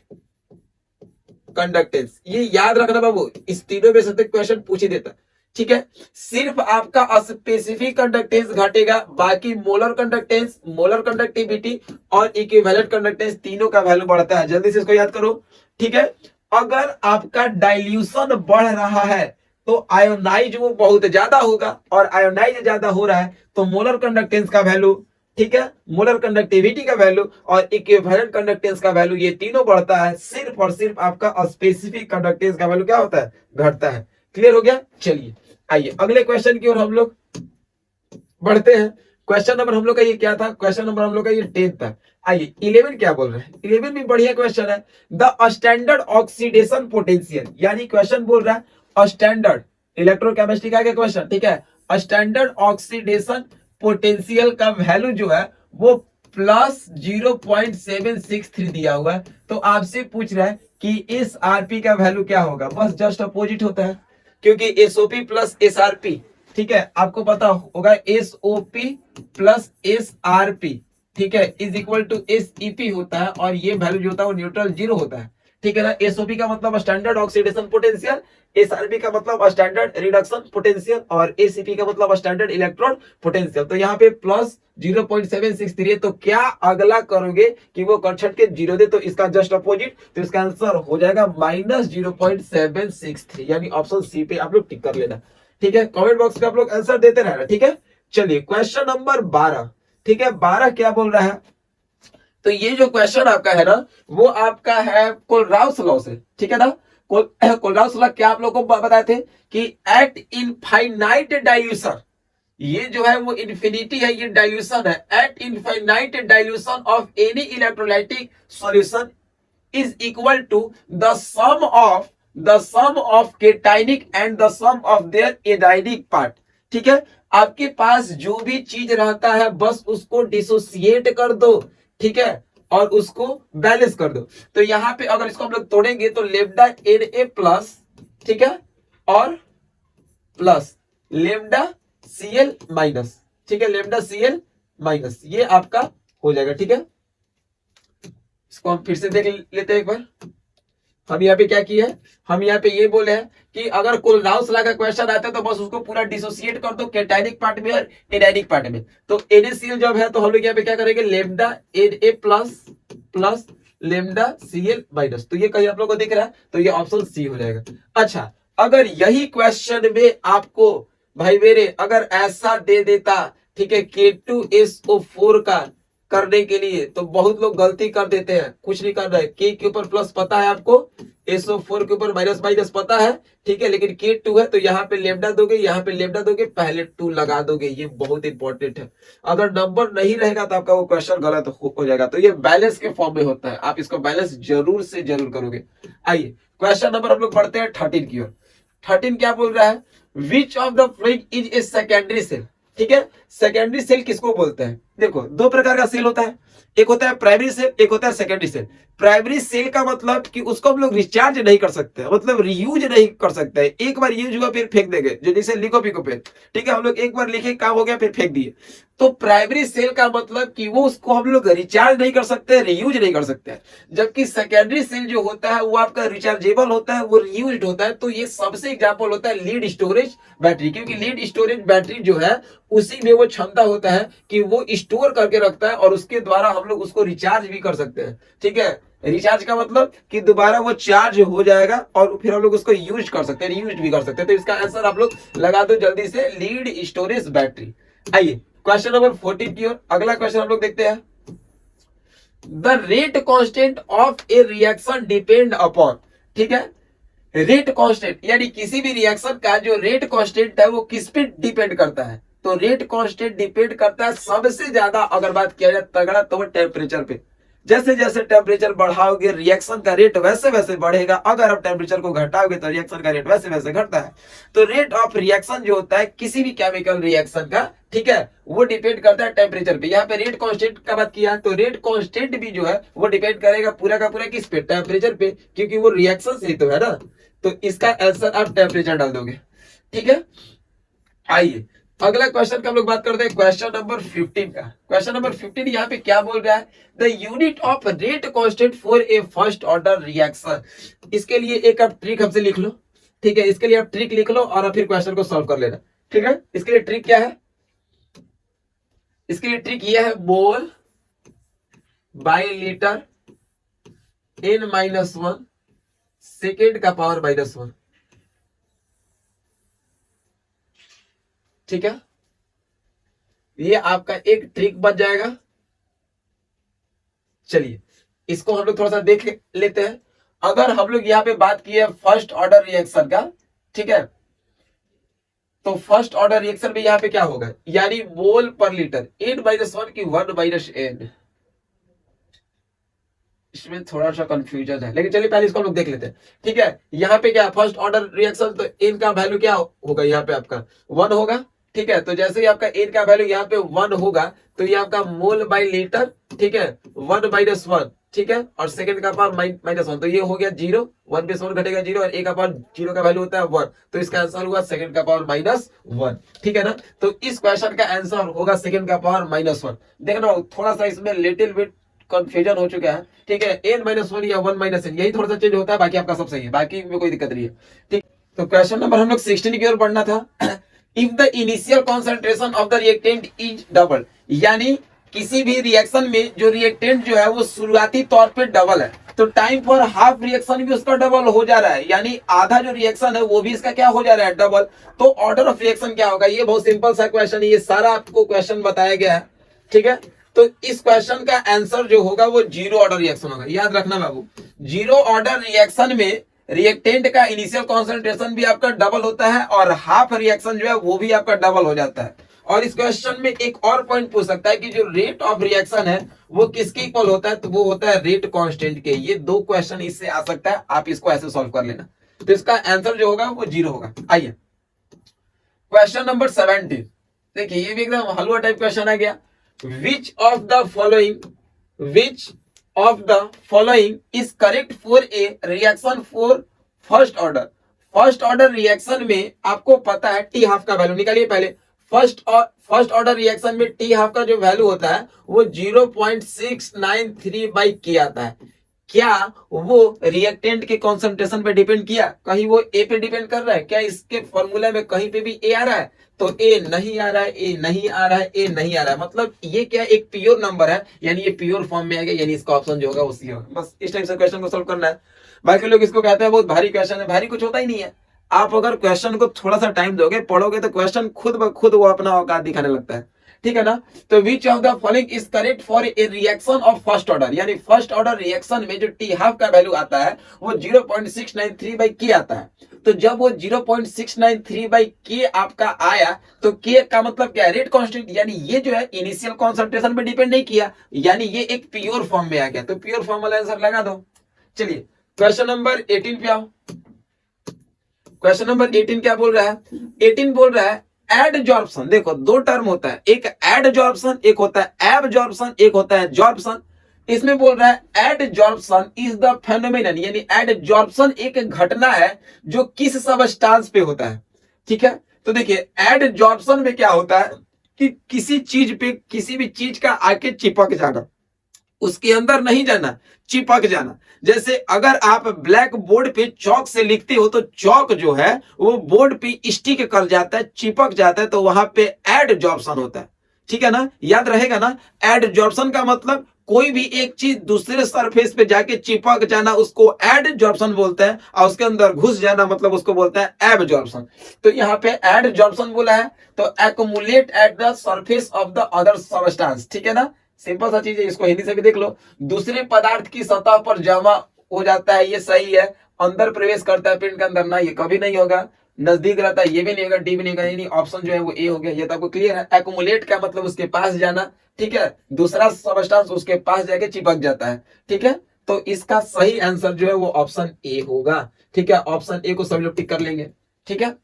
कंडक्टेंस। ये याद रखना बाबू, इस तीनों में से क्वेश्चन पूछ ही देता, ठीक है। सिर्फ आपका स्पेसिफिक कंडक्टेंस घटेगा, बाकी मोलर कंडक्टेंस, मोलर कंडक्टिविटी और इक्विवेलेंट कंडक्टेंस तीनों का वैल्यू बढ़ता है। जल्दी से इसको याद करो, ठीक है। अगर आपका डाइल्यूशन बढ़ रहा है तो आयोनाइज वो बहुत ज्यादा होगा, और आयोनाइज ज्यादा हो रहा है तो मोलर कंडक्टेंस का वैल्यू, ठीक है, मोलर कंडक्टिविटी का वैल्यू और इक्विवेलेंट कंडक्टेंस का वैल्यू, ये तीनों बढ़ता है। सिर्फ और सिर्फ आपका स्पेसिफिक कंडक्टेंस का वैल्यू क्या होता है? घटता है। क्लियर हो गया? चलिए आइए अगले क्वेश्चन की ओर हम लोग बढ़ते हैं। क्वेश्चन नंबर हम लोग का ये क्या था? क्वेश्चन नंबर हम लोग का ये 10 था। आइए 11 क्या बोल रहे हैं? 11 भी बढ़िया क्वेश्चन है। द स्टैंडर्ड ऑक्सीडेशन पोटेंशियल, यानी क्वेश्चन बोल रहा है स्टैंडर्ड इलेक्ट्रोकेमिस्ट्री का क्वेश्चन, ठीक है। स्टैंडर्ड ऑक्सीडेशन पोटेंशियल का वैल्यू जो है वो प्लस 0.763 दिया हुआ है। तो आपसे पूछ रहा है कि इस आरपी का वैल्यू क्या होगा? बस जस्ट अपोजिट होता है, क्योंकि एसओपी प्लस एसआरपी, ठीक है, आपको पता होगा एसओपी प्लस एसआरपी, ठीक है, इज इक्वल टू एसईपी होता है। और ये वैल्यू जो होता है वो न्यूट्रल जीरो होता है, ठीक है ना। एसओपी का मतलब स्टैंडर्ड ऑक्सीडेशन पोटेंशियल, एसआरपी का मतलब स्टैंडर्ड रिडक्शन पोटेंशियल और एसीपी का मतलब स्टैंडर्ड इलेक्ट्रॉन पोटेंशियल। तो यहाँ पे प्लस 0.763, तो क्या अगला करोगे कि वो कर्षण के जीरो दे, तो इसका जस्ट अपोजिट, तो इसका आंसर हो जाएगा माइनस 0.763, यानी ऑप्शन सी पे आप लोग टिक कर लेना, ठीक है। कमेंट बॉक्स में आप लोग आंसर देते रहना, ठीक है। चलिए क्वेश्चन नंबर 12, ठीक है। 12 क्या बोल रहा है? तो ये जो क्वेश्चन आपका है ना, वो आपका है कोलराउस लॉ से, ठीक है ना। कोलराउस लॉ क्या आप लोगों को बताए थे कि एट इनफाइनाइट डाइल्यूशन, ये जो है वो इन्फिनिटी है, ये डाइल्यूशन है। At infinite dilution of any electrolytic solution is equal to the sum of cationic and the sum of their anionic part, ठीक है। आपके पास जो भी चीज रहता है बस उसको डिसोसिएट कर दो, ठीक है, और उसको बैलेंस कर दो। तो यहां पे अगर इसको हम लोग तोड़ेंगे तो लेमडा एन ए प्लस, ठीक है, और प्लस लेमडा सीएल माइनस, ठीक है, लेमडा सीएल माइनस, ये आपका हो जाएगा, ठीक है। इसको हम फिर से देख लेते हैं एक बार। हम यहाँ पे क्या किया है? हम यहाँ पे ये बोले हैं कि अगर कोलराउस लॉ का क्वेश्चन आता है तो बस उसको पूरा डिसोसिएट कर दो कैटायनिक पार्ट में और एनायनिक पार्ट में। तो NaCl जब है तो हम लोग यहाँ पे क्या करेंगे? Lambda Na plus plus lambda Cl minus. तो ये कहीं आप लोग को दिख रहा है, तो ये ऑप्शन सी हो जाएगा। अच्छा, अगर यही क्वेश्चन में आपको भाई मेरे अगर ऐसा दे देता, ठीक है, K2SO4 का करने के लिए तो बहुत लोग गलती कर देते हैं, कुछ नहीं कर रहे हैं। के ऊपर प्लस पता है आपको, SO4 के ऊपर माइनस माइनस पता है, ठीक है, लेकिन K2 है तो यहाँ पे लेमडा दोगे, यहाँ पे लेमडा दोगे, पहले 2 लगा दोगे, ये बहुत इंपॉर्टेंट है। अगर नंबर नहीं रहेगा तो आपका वो क्वेश्चन गलत हो जाएगा। तो ये बैलेंस के फॉर्म में होता है, आप इसको बैलेंस जरूर से जरूर करोगे। आइए क्वेश्चन नंबर हम लोग पढ़ते हैं 13 की ओर। 13 क्या बोल रहा है, which of the following is a secondary cell. ठीक है, सेकेंडरी सेल किसको बोलते हैं? देखो दो प्रकार का सेल होता है, एक होता है प्राइमरी सेल, एक होता है सेकेंडरी सेल। प्राइमरी सेल का मतलब कि उसको हम लोग रिचार्ज नहीं कर सकते, मतलब रीयूज नहीं कर सकते, एक बार यूज हुआ फिर फेंक देंगे, जो जैसे लिखो पिको पेन, ठीक है, हम लोग एक बार लिखे काम हो गया फिर फेंक दिए। तो प्राइमरी सेल का मतलब कि वो उसको हम लोग रिचार्ज नहीं कर सकते, रीयूज नहीं कर सकते। जबकि सेकेंडरी सेल जो होता है वो आपका रिचार्जेबल होता है, वो रीयूज होता है। तो ये सबसे एग्जाम्पल होता है लीड स्टोरेज बैटरी, क्योंकि लीड स्टोरेज बैटरी जो है उसी में वो क्षमता होता है कि वो स्टोर करके रखता है और उसके द्वारा हम लोग उसको रिचार्ज भी कर सकते हैं। ठीक है, रिचार्ज का मतलब कि दोबारा वो चार्ज हो जाएगा और फिर हम लोग उसको यूज कर सकते हैं, यूज भी कर सकते हैं। तो इसका आंसर आप लोग लगा दो जल्दी से, लीड स्टोरेज बैटरी। आइए क्वेश्चन नंबर 14 की ओर, अगला क्वेश्चन हम लोग देखते हैं। The rate constant of A reaction depend upon, ठीक है, रेट कांस्टेंट यानी किसी भी रिएक्शन का जो रेट कांस्टेंट है वो किस पे डिपेंड करता है? तो रेट कांस्टेंट डिपेंड करता है सबसे ज्यादा, अगर बात किया जाए तगड़ा, तो वो टेम्परेचर पे। जैसे जैसे टेम्परेचर बढ़ाओगे रिएक्शन का रेट वैसे वैसे बढ़ेगा, अगर आप टेम्परेचर को घटाओगे तो रिएक्शन का रेट वैसे वैसे घटता है। तो रेट ऑफ रिएक्शन जो होता है किसी भी केमिकल रिएक्शन का, ठीक है, वो डिपेंड करता है टेम्परेचर पे। यहाँ पे रेट कांस्टेंट का बात किया तो रेट कांस्टेंट भी जो है वो डिपेंड करेगा पूरा का पूरा किस पे, टेम्परेचर पे, क्योंकि वो रिएक्शन से ही तो है ना। तो इसका आंसर आप टेम्परेचर डाल दोगे, ठीक है। आइए अगला क्वेश्चन का हम लोग बात करते हैं, क्वेश्चन नंबर 15 का। क्वेश्चन नंबर 15 यहाँ पे क्या बोल रहा है, the unit of rate constant for a first order reaction. इसके लिए एक आप ट्रिक हमसे लिख लो, ठीक है, इसके लिए आप ट्रिक लिख लो और फिर क्वेश्चन को सॉल्व कर लेना, ठीक है। इसके लिए ट्रिक क्या है, इसके लिए ट्रिक यह है, मोल बाय लीटर n-1 सेकेंड का पावर -1, ठीक है। ये आपका एक ट्रिक बच जाएगा। चलिए इसको हम लोग थोड़ा सा देख लेते हैं। अगर हम लोग यहाँ पे बात की है फर्स्ट ऑर्डर रिएक्शन का, ठीक है, तो फर्स्ट ऑर्डर रिएक्शन में यहाँ पे क्या होगा, यानी मोल पर लीटर n-1 की 1 - n। इसमें थोड़ा सा कंफ्यूजन है, लेकिन चलिए पहले इसको हम लोग देख लेते हैं, ठीक है। यहाँ पे क्या फर्स्ट ऑर्डर रिएक्शन, तो n का वैल्यू क्या होगा, यहाँ पे आपका 1 होगा, ठीक है। तो जैसे ही आपका n का वैल्यू यहाँ पे 1 होगा तो ये आपका मोल बाय लीटर, ठीक है, 1 - 1, ठीक है, और सेकंड का पावर -1, तो ये हो गया 0, 1 पे 1 घटेगा 0 और a का पावर 0 का वैल्यू होता है 1, तो इसका आंसर हुआ सेकंड का पावर -1, ठीक है ना। तो इस क्वेश्चन का आंसर होगा सेकंड का पावर -1। देखना थोड़ा सा इसमें लिटिल बिट कंफ्यूजन हो चुका है, ठीक है, n-1 या 1 - n यही थोड़ा सा चेंज होता है, बाकी आपका सब सही है, बाकी में कोई दिक्कत नहीं है, ठीक। तो क्वेश्चन नंबर हम लोग 16 की ओर पढ़ना था। If the initial concentration of the reactant is double, यानी किसी भी रिएक्शन में जो रिएक्टेंट जो है वो शुरुआती तौर पे डबल है, तो टाइम फॉर हाफ रिएक्शन भी उसका डबल हो जा रहा है, यानी आधा जो रिएक्शन है वो भी इसका क्या हो जा रहा है, डबल। तो ऑर्डर ऑफ रिएक्शन क्या होगा, ये बहुत सिंपल सा क्वेश्चन है, ये सारा आपको क्वेश्चन बताया गया है, ठीक है। तो इस क्वेश्चन का आंसर जो होगा वो 0 ऑर्डर रिएक्शन होगा, याद रखना बाबू। 0 ऑर्डर रिएक्शन में रिएक्टेंट का इनिशियल कॉन्सेंट्रेशन भी आपका डबल होता है और हाफ रिएक्शन जो है वो भी आपका डबल हो जाता है। और इस क्वेश्चन में एक और पॉइंट पूछ सकता है कि जो रेट ऑफ रिएक्शन है वो किसके इक्वल होता है, तो वो होता है रेट कांस्टेंट के। ये 2 क्वेश्चन इससे आ सकता है, आप इसको ऐसे सॉल्व कर लेना। तो इसका आंसर जो होगा वो 0 होगा। आइए क्वेश्चन नंबर 17, देखिए ये भी एकदम हलवा टाइप क्वेश्चन आ गया। Which of the following is correct for a reaction for first order? First order reaction में आपको पता है टी हाफ का वैल्यू निकालिए पहले। फर्स्ट ऑर्डर रिएक्शन में टी हाफ का जो वैल्यू होता है वो 0.693/K आता है। क्या वो रिएक्टेंट के कॉन्सेंट्रेशन पे डिपेंड किया, कहीं वो ए पे डिपेंड कर रहा है क्या, इसके फॉर्मूला में कहीं पे भी ए आ रहा है, तो ए नहीं आ रहा है, ए नहीं आ रहा है, ए नहीं आ रहा है, मतलब ये क्या एक प्योर नंबर है, यानी ये प्योर फॉर्म में आ गया, यानी इसका ऑप्शन जो होगा वो सी होगा। बस इस टाइप से क्वेश्चन को सोल्व करना है। बाकी लोग इसको कहते हैं बहुत भारी क्वेश्चन है, भारी कुछ होता ही नहीं है। आप अगर क्वेश्चन को थोड़ा सा टाइम दोगे, पढ़ोगे, तो क्वेश्चन खुद ब खुद वो अपना औकात दिखाने लगता है, ठीक है ना। तो विच of the following is correct for a reaction of first order, यानी फर्स्ट ऑर्डर रिएक्शन में जो टी हाफ का वैल्यू आता है वो 0.693 बाई के आता है। तो जब वो 0.693 बाई के आपका आया तो के का मतलब क्या है, रेट कांस्टेंट, यानी ये जो है इनिशियल कॉन्सेंट्रेशन पे डिपेंड नहीं किया, यानी ये एक प्योर फॉर्म में आ गया। तो प्योर फॉर्म वाला आंसर लगा दो। चलिए क्वेश्चन नंबर 18 पे आओ। क्वेश्चन नंबर 18 क्या बोल रहा है, 18 बोल रहा है एडजॉर्प्शन। देखो दो टर्म होता है, एक एडजॉर्प्शन, एक होता है एब्जॉर्प्शन, एक होता है जॉर्प्शन। इसमें बोल रहा है एडजॉर्प्शन इज द फेनोमेनन, यानी एडजॉर्प्शन एक घटना है जो किस सबस्टांस पे होता है। ठीक है, तो देखिए एडजॉर्प्शन में क्या होता है कि किसी चीज पे, किसी भी चीज का आके चिपक जाना, उसके अंदर नहीं जाना, चिपक जाना। जैसे अगर आप ब्लैक बोर्ड पे चौक से लिखते हो तो चौक जो है वो बोर्ड पे स्टिक कर जाता है, चिपक जाता है, तो वहां पे एडजॉर्प्शन होता है। ठीक है ना, याद रहेगा ना। एडजॉर्प्शन का मतलब कोई भी एक चीज दूसरे सरफेस पे जाके चिपक जाना उसको एडजॉर्प्शन बोलते हैं, और उसके अंदर घुस जाना मतलब उसको बोलते हैं एब्जॉर्प्शन। तो यहाँ पे एडजॉर्प्शन बोला है तो accumulate at the surface of the other substance. ठीक है ना, सिंपल सा चीज है, इसको हिंदी से भी देख लो। दूसरे पदार्थ की सतह पर जमा हो जाता है, ये सही है। अंदर प्रवेश करता है पिंड के अंदर, ना ये कभी नहीं होगा। नजदीक रहता है, ये भी नहीं होगा, डी भी नहीं होगा, यानी ऑप्शन जो है वो ए हो गया। ये तो आपको क्लियर है। एक्युमुलेट का मतलब उसके पास जाना, ठीक है, दूसरा सबस्टेंस उसके पास जाके चिपक जाता है। ठीक है, तो इसका सही आंसर जो है वो ऑप्शन ए होगा। ठीक है, ऑप्शन ए को सभी लोग टिक कर लेंगे। ठीक है,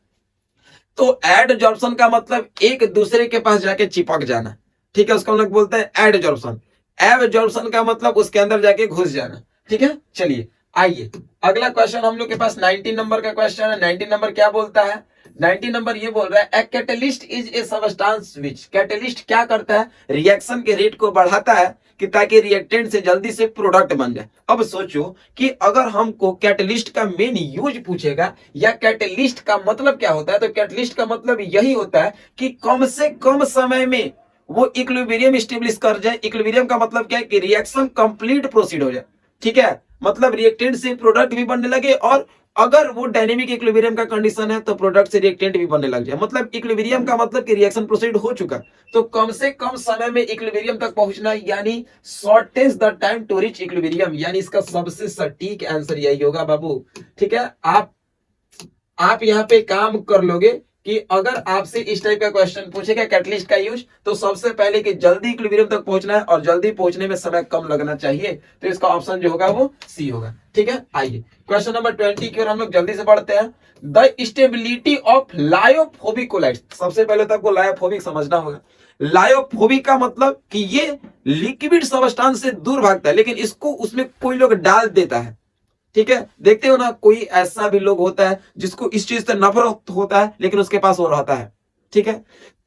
तो एडजॉर्प्शन का मतलब एक दूसरे के पास जाके चिपक जाना। ठीक है, उसको हम लोग बोलते हैं एडजॉर्प्शन। एब्जॉर्प्शन का मतलब उसके अंदर जाके घुस जाना। ठीक है, चलिए आइए अगला क्वेश्चन हम लोग के पास 19 नंबर का क्वेश्चन है। 19 नंबर क्या बोलता है, 19 नंबर ये बोल रहा है a catalyst is a substance which, catalyst क्या करता है, रिएक्शन के रेट को बढ़ाता है कि ताकि रिएक्टेंट से जल्दी से प्रोडक्ट बन जाए। अब सोचो कि अगर हमको कैटलिस्ट का मेन यूज पूछेगा या कैटलिस्ट का मतलब क्या होता है, तो कैटलिस्ट का मतलब यही होता है कि कम से कम समय में वो इक्विलिब्रियम स्टेब्लिश कर जाए। इक्विलिब्रियम का मतलब क्या है कि रिएक्शन कंप्लीट प्रोसीड हो जाए। ठीक है, मतलब रिएक्टेंट से प्रोडक्ट भी बनने लगे, और अगर वो डायनेमिक इक्विलिब्रियम का कंडीशन है तो प्रोडक्ट से रिएक्टेंट भी बनने लग जाए। मतलब इक्विलिब्रियम का मतलब कि रिएक्शन प्रोसीड हो चुका, तो कम से कम समय में इक्विलिब्रियम तक पहुंचना, यानी shortage the time to reach equilibrium, यानी इसका सबसे सटीक आंसर यही होगा बाबू। ठीक है, आप यहाँ पे काम कर लोगे कि अगर आपसे इस टाइप का क्वेश्चन पूछेगा कैटलिस्ट का यूज, तो सबसे पहले कि जल्दी इक्विलिब्रियम तक पहुंचना है और जल्दी पहुंचने में समय कम लगना चाहिए, तो इसका ऑप्शन जो होगा वो सी होगा। ठीक है, आइए क्वेश्चन नंबर 20 की ओर हम लोग जल्दी से बढ़ते हैं। The stability of lyophobic colloids, सबसे पहले तो आपको लायोफोबिक समझना होगा। लायोफोबिक का मतलब कि ये लिक्विड सबस्टेंस से दूर भागता है, लेकिन इसको उसमें कोई लोग डाल देता है। ठीक है, देखते हो ना, कोई ऐसा भी लोग होता है जिसको इस चीज से नफरत होता है लेकिन उसके पास वो रहता है। ठीक है,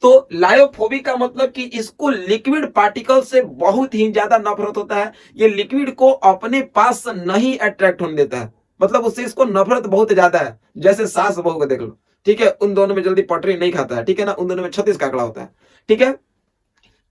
तो लायोफोबिक का मतलब कि इसको लिक्विड पार्टिकल से बहुत ही ज्यादा नफरत होता है। ये लिक्विड को अपने पास नहीं अट्रैक्ट होने देता है, मतलब उससे इसको नफरत बहुत ज्यादा है। जैसे सास बहू को देख लो, ठीक है, उन दोनों में जल्दी पटरी नहीं खाता है। ठीक है ना, उन दोनों में 36 का आंकड़ा होता है। ठीक है,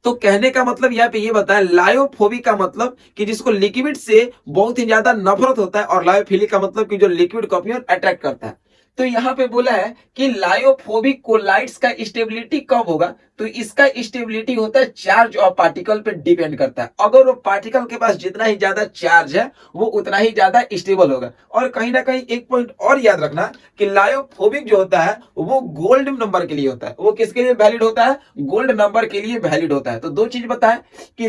तो कहने का मतलब यहाँ पे ये बताया लायोफोबिक का मतलब कि जिसको लिक्विड से बहुत ही ज्यादा नफरत होता है, और लायोफिलिक का मतलब कि जो लिक्विड को अपनी ओर अट्रैक्ट करता है। तो यहाँ पे बोला है कि लायोफोबिक कोलाइड्स का स्टेबिलिटी कब होगा, तो इसका स्टेबिलिटी होता है चार्ज ऑफ पार्टिकल पे डिपेंड करता है। अगर वो पार्टिकल के पास जितना ही ज्यादा चार्ज है वो उतना ही ज्यादा स्टेबल होगा। और कहीं ना कहीं एक पॉइंट और याद रखना कि लायोफोबिक जो होता है वो गोल्ड नंबर के लिए होता है। वो किसके लिए वैलिड होता है, गोल्ड नंबर के लिए वैलिड होता है। तो दो चीज बताएं कि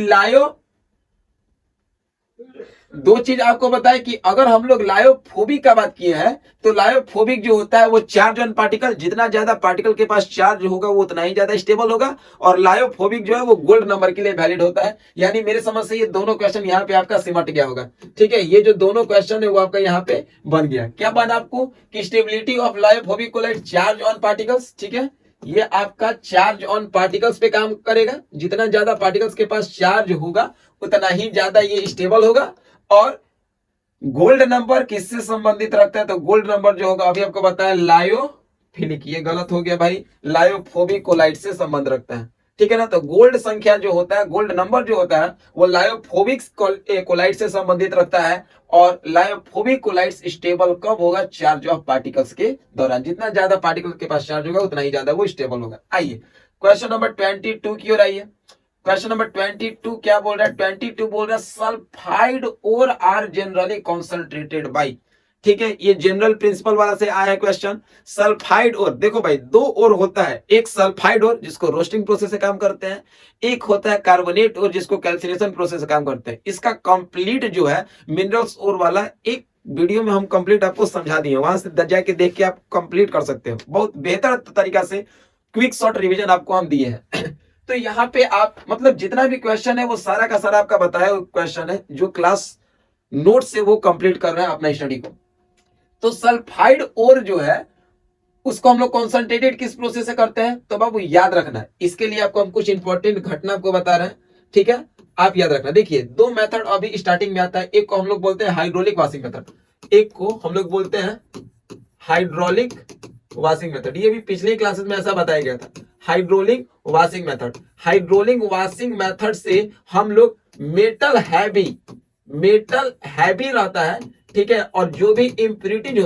दो चीज आपको बताए कि अगर हम लोग लायोफोबिक का बात किए हैं तो लायोफोबिक जो होता है वो चार्ज ऑन पार्टिकल, जितना ज्यादा पार्टिकल के पास चार्ज होगा वो उतना ही ज्यादा स्टेबल होगा। और लायोफोबिक जो है वो गोल्ड नंबर के लिए वैलिड होता है। यानी मेरे समझ से ये दोनों क्वेश्चन यहाँ पे आपका सिमट गया होगा। ठीक है, ये जो दोनों क्वेश्चन है वो आपका यहाँ पे बन गया। क्या बना आपको कि stability of lyophobic colloid charge on particles. ठीक है, ये आपका चार्ज ऑन पार्टिकल्स पे काम करेगा। जितना ज्यादा पार्टिकल्स के पास चार्ज होगा उतना ही ज्यादा ये स्टेबल होगा। और गोल्ड नंबर किससे संबंधित रखता है, तो गोल्ड नंबर जो होगा अभी आपको बताया लायोफिलिक, ये गलत हो गया भाई, लायोफोबिक कोलाइड से संबंध रखता है। ठीक है ना, तो गोल्ड संख्या जो होता है, गोल्ड नंबर जो होता है वो लायोफोबिक कोलाइड से संबंधित रखता है। और लायोफोबिक कोलाइड स्टेबल कब होगा, चार्ज ऑफ पार्टिकल्स के दौरान। जितना ज्यादा पार्टिकल के पास चार्ज होगा उतना ही ज्यादा वो स्टेबल होगा। आइए क्वेश्चन नंबर 22 की ओर आइए। क्वेश्चन नंबर 22 क्या बोल रहा है? 22 बोल रहा है sulphide ore are generally concentrated by, ठीक है, ये जनरल प्रिंसिपल वाला से आया है क्वेश्चन। सल्फाइड ओर, देखो भाई दो ओर होता है, एक सल्फाइड ओर जिसको रोस्टिंग प्रोसेस से काम करते हैं, एक होता है कार्बोनेट ओर जिसको कैल्सिनेशन प्रोसेस से काम करते हैं। इसका कंप्लीट जो है मिनरल्स ओर वाला एक वीडियो में हम कंप्लीट आपको समझा दिए, वहां से जाके देख के आप कंप्लीट कर सकते हो, बहुत बेहतर तरीका से क्विक शॉर्ट रिवीजन आपको हम दिए हैं। तो यहाँ पे आप मतलब जितना भी क्वेश्चन है वो सारा का सारा आपका बताया क्वेश्चन है जो क्लास नोट से वो कंप्लीट कर रहे हैं अपना स्टडी को। तो सल्फाइड ओर जो है उसको हम लोग कॉन्सेंट्रेटेड किस प्रोसेस से करते हैं? तो बाबू याद रखना है, इसके लिए आपको हम कुछ इंपॉर्टेंट घटना आपको बता रहे हैं, ठीक है, आप याद रखना। देखिए दो मेथड अभी स्टार्टिंग में आता है, एक को हम लोग बोलते हैं हाइड्रोलिक वॉशिंग मेथड, एक को हम लोग बोलते हैं हाइड्रोलिक वॉशिंग मेथड। ये भी पिछले क्लासेस में ऐसा बताया गया था, hydraulic washing method. Hydraulic washing method से हम लोग मेटल हैवी रहता है, ठीक है, और जो भी इम्प्यूरिटीज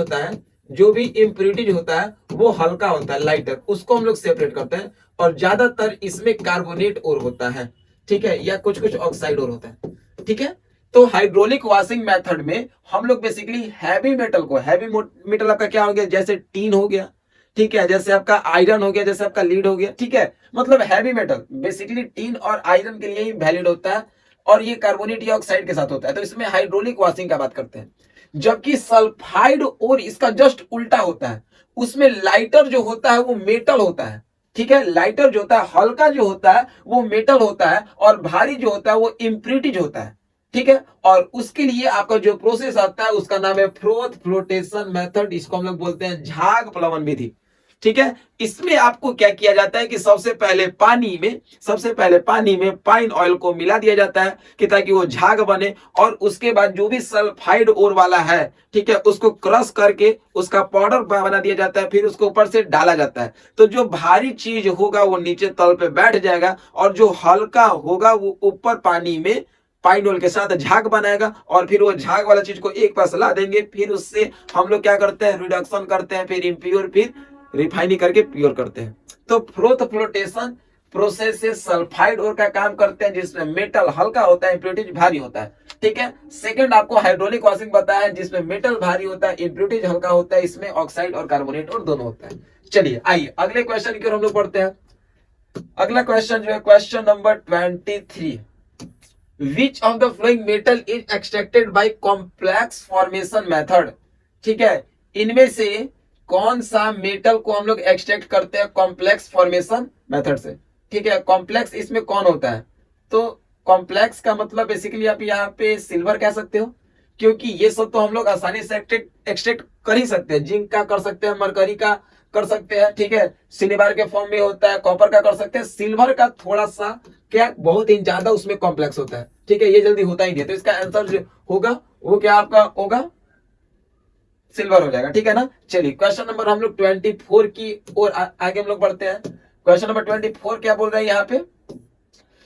होता है वो हल्का होता है, लाइटर, उसको हम लोग सेपरेट करते हैं। और ज्यादातर इसमें कार्बोनेट और होता है, ठीक है, या कुछ कुछ ऑक्साइड और होता है, ठीक है। तो हाइड्रोलिक वॉशिंग मेथड में हम लोग बेसिकली हैवी मेटल आपका क्या हो गया, जैसे टीन हो गया, ठीक है, जैसे आपका आयरन हो गया, जैसे आपका लीड हो गया, ठीक है, मतलब हैवी मेटल बेसिकली टीन और आयरन के लिए ही वैलिड होता है, और ये कार्बोनेट या ऑक्साइड के साथ होता है, तो इसमें हाइड्रोलिक वॉशिंग का बात करते हैं। जबकि सल्फाइड और इसका जस्ट उल्टा होता है, उसमें लाइटर जो होता है वो मेटल होता है, ठीक है, लाइटर जो होता है, हल्का जो होता है वो मेटल होता है, और भारी जो होता है वो इम्प्यूरिटीज होता है, ठीक है। और उसके लिए आपका जो प्रोसेस आता है उसका नाम है फ्रोथ फ्लोटेशन मेथड, इसको हम लोग बोलते हैं झाग प्लवन विधि, ठीक है। इसमें आपको क्या किया जाता है कि सबसे पहले पानी में पाइन ऑयल को मिला दिया जाता है कि ताकि वो झाग बने, और उसके बाद जो भी सल्फाइड ओर वाला है, ठीक है, उसको क्रश करके उसका पाउडर बना दिया जाता है, फिर उसको ऊपर से डाला जाता है। तो जो भारी चीज होगा वो नीचे तल पे बैठ जाएगा, और जो हल्का होगा वो ऊपर पानी में पाइन ऑयल के साथ झाग बनाएगा, और फिर वो झाग वाला चीज को एक पास ला देंगे, फिर उससे हम लोग क्या करते हैं, रिडक्शन करते हैं, फिर इम्प्योर, फिर रिफाइनिंग करके प्योर करते हैं। तो फ्रोथ फ्लोटेशन प्रोसेस से सल्फाइड ओर का काम करते हैं, जिसमें मेटल हल्का होता है, इम्प्योरिटीज भारी होता है, ठीक है। सेकंड आपको हाइड्रोलिक वॉशिंग बताया है, जिसमें मेटल भारी होता है, इम्प्योरिटीज हल्का होता है, इसमें ऑक्साइड और कार्बोनेट और दोनों होता है। चलिए आइए अगले क्वेश्चन की ओर हम लोग पढ़ते हैं। अगला क्वेश्चन जो है question number 23, which of the flowing metal is extracted bye complex formation method, ठीक है, इनमें से कौन सा मेटल को हम लोग एक्सट्रैक्ट करते हैं कॉम्प्लेक्स फॉर्मेशन मेथड से, ठीक है। कॉम्प्लेक्स इसमें कौन होता है? तो कॉम्प्लेक्स का मतलब बेसिकली आप यहाँ पे सिल्वर कह सकते हो, क्योंकि ये सब तो हम लोग आसानी से एक्सट्रैक्ट कर ही सकते हैं, जिंक का कर सकते हैं, मरकरी का कर सकते हैं, ठीक है, सिल्वर के फॉर्म में होता है, कॉपर का कर सकते हैं, सिल्वर का थोड़ा सा क्या बहुत ही ज्यादा उसमें कॉम्प्लेक्स होता है, ठीक है, ये जल्दी होता ही नहीं है। तो इसका आंसर जो होगा वो क्या आपका होगा, सिल्वर हो जाएगा, ठीक है ना। चलिए क्वेश्चन नंबर हम लोग 24 की और आगे हम लोग बढ़ते हैं। क्वेश्चन नंबर 24 क्या बोल रहे हैं यहाँ पे,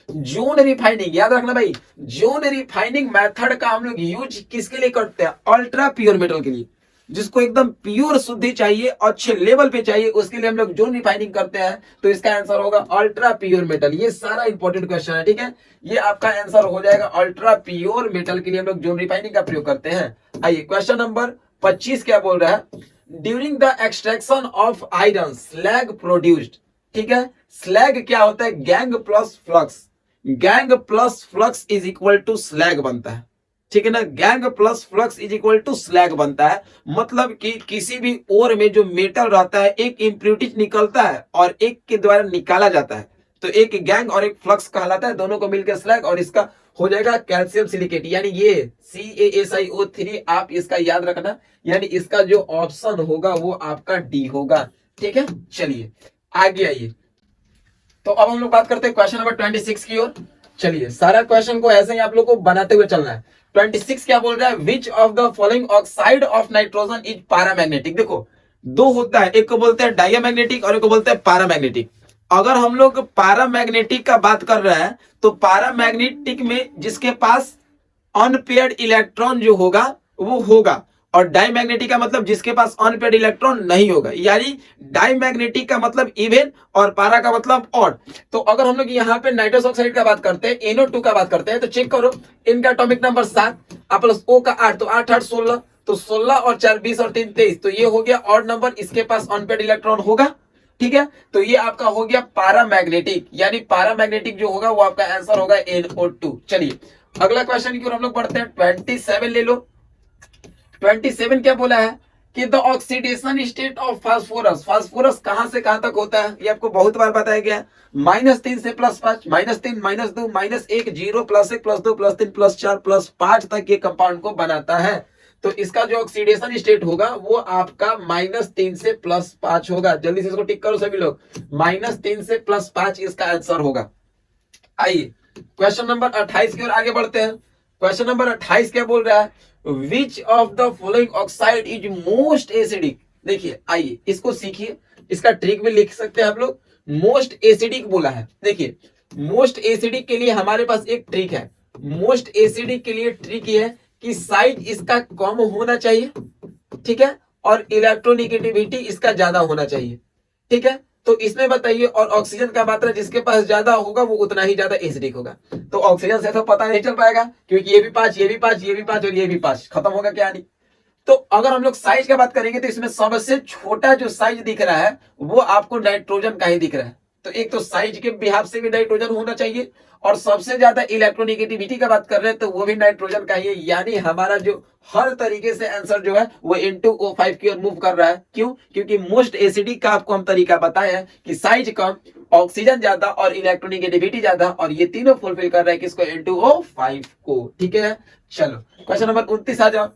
जोन रिफाइनिंग, याद रखना भाई, जोन रिफाइनिंग मेथड का हम लोग यूज किसके लिए करते हैं? अल्ट्रा प्योर मेटल के लिए, जिसको एकदम प्योर शुद्धि चाहिए, अच्छे लेवल पे चाहिए, उसके लिए हम लोग जोन रिफाइनिंग करते हैं। तो इसका आंसर होगा अल्ट्रा प्योर मेटल। ये सारा इंपॉर्टेंट क्वेश्चन है, ठीक है, ये आपका आंसर हो जाएगा अल्ट्रा प्योर मेटल के लिए हम लोग जोन रिफाइनिंग का प्रयोग करते हैं। आइए क्वेश्चन नंबर 25 क्या बोल रहा है, during the extraction of iron slag produced, ठीक है, स्लैग क्या होता है, gangue plus flux, gangue plus flux is equal to slag बनता है, ठीक है ना, gangue plus flux is equal to slag बनता है। मतलब कि किसी भी ओर में जो मेटल रहता है, एक इम्प्यूरिटीज निकलता है और एक के द्वारा निकाला जाता है, तो एक गैंग और एक फ्लक्स कहलाता है, दोनों को मिलकर स्लैग, और इसका हो जाएगा कैल्शियम सिलिकेट, यानी ये CaSiO3, आप इसका याद रखना, यानी इसका जो ऑप्शन होगा वो आपका डी होगा, ठीक है। चलिए आगे आइए, तो अब हम लोग बात करते हैं क्वेश्चन नंबर 26 की ओर। चलिए सारा क्वेश्चन को ऐसे ही आप लोग को बनाते हुए चलना है। 26 क्या बोल रहा है, which of the following oxide of nitrogen is paramagnetic. देखो दो होता है, एक को बोलते हैं डायमैग्नेटिक और एक को बोलते हैं पैरामैग्नेटिक। अगर हम लोग पैरामैग्नेटिक का बात कर रहे हैं तो पैरामैग्नेटिक में जिसके पास अनपेयर्ड इलेक्ट्रॉन जो होगा वो होगा, और डाईमैग्नेटिक का मतलब जिसके पास अनपेयर्ड इलेक्ट्रॉन नहीं होगा, यानी डाईमैग्नेटिक का मतलब इवन और पारा का मतलब ऑड। तो अगर हम लोग यहाँ पे नाइट्रस ऑक्साइड का बात करते हैं, NO2 का बात करते हैं, तो चेक करो इनका एटॉमिक नंबर 7 प्लस O का 8, तो 8 8 16, तो 16 और 4 20 और 3 23, तो ये हो गया ऑड नंबर, इसके पास अनपेयर्ड इलेक्ट्रॉन होगा। ठीक है, तो ये आपका हो गया पारामैग्नेटिक, यानी पारामैग्नेटिक जो होगा वो आपका आंसर होगा NO2। चलिए अगला क्वेश्चन की ओर हम लोग बढ़ते हैं। 27 ले लो। 27 क्या बोला है कि the oxidation state of phosphorus, phosphorus कहां से कहां तक होता है, ये आपको बहुत बार बताया गया। -3 से +5, -3 -2 -1 0 +1 +2 +3 +4 +5 तक ये कंपाउंड को बनाता है। तो इसका जो ऑक्सीडेशन स्टेट होगा वो आपका -3 से +5 होगा। जल्दी से इसको टिक करो सभी लोग, -3 से +5 इसका आंसर होगा। आइए क्वेश्चन नंबर 28 की ओर आगे बढ़ते हैं। क्वेश्चन नंबर 28 क्या बोल रहा है, which of the following oxide is most acidic. देखिए आइए इसको सीखिए, इसका ट्रिक भी लिख सकते हैं आप लोग। मोस्ट एसिडिक बोला है, देखिए मोस्ट एसिडिक के लिए हमारे पास एक ट्रिक है। मोस्ट एसिडिक के लिए ट्रिक ये है कि साइज इसका कम होना चाहिए, ठीक है, और इलेक्ट्रोनिगेटिविटी इसका ज्यादा होना चाहिए। ठीक है, तो इसमें बताइए, और ऑक्सीजन का मात्रा जिसके पास ज्यादा होगा वो उतना ही ज्यादा एसिडिक होगा। तो ऑक्सीजन से तो पता नहीं चल पाएगा, क्योंकि ये भी 5, ये भी 5, ये भी 5 और ये भी 5, खत्म होगा क्या नहीं। तो अगर हम लोग साइज की बात करेंगे तो इसमें सबसे छोटा जो साइज दिख रहा है वो आपको नाइट्रोजन का ही दिख रहा है। तो एक तो साइज के बिहाफ से भी नाइट्रोजन होना चाहिए, और सबसे ज्यादा इलेक्ट्रोनिगेटिविटी का बात कर रहे हैं तो वो भी नाइट्रोजन का ही है। यानी हमारा जो हर तरीके से आंसर जो है वो N2O5 की ओर मूव कर रहा है। क्यों? क्योंकि मोस्ट एसिडिक का आपको हम तरीका बताया है कि साइज कम, ऑक्सीजन ज्यादा और इलेक्ट्रोनिगेटिविटी ज्यादा, और ये तीनों फुलफिल कर रहा है किसको, N2O5 को। ठीक है, चलो क्वेश्चन नंबर 29 आ जाओ।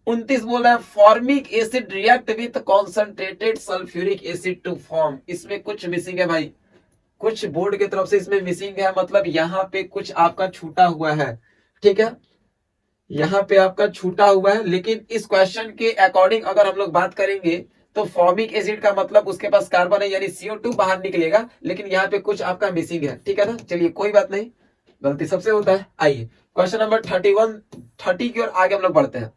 29 बोला है formic acid react with concentrated sulphuric acid to form. इसमें कुछ मिसिंग है भाई, कुछ बोर्ड की तरफ से इसमें मिसिंग है, मतलब यहाँ पे कुछ आपका छूटा हुआ है। ठीक है, यहाँ पे आपका छूटा हुआ है, लेकिन इस क्वेश्चन के अकॉर्डिंग अगर हम लोग बात करेंगे तो फॉर्मिक एसिड का मतलब उसके पास कार्बन है, यानी CO2 बाहर निकलेगा, लेकिन यहाँ पे कुछ आपका मिसिंग है। ठीक है ना, चलिए कोई बात नहीं, गलती सबसे होता है। आइए क्वेश्चन नंबर 30 की ओर आगे हम लोग बढ़ते हैं।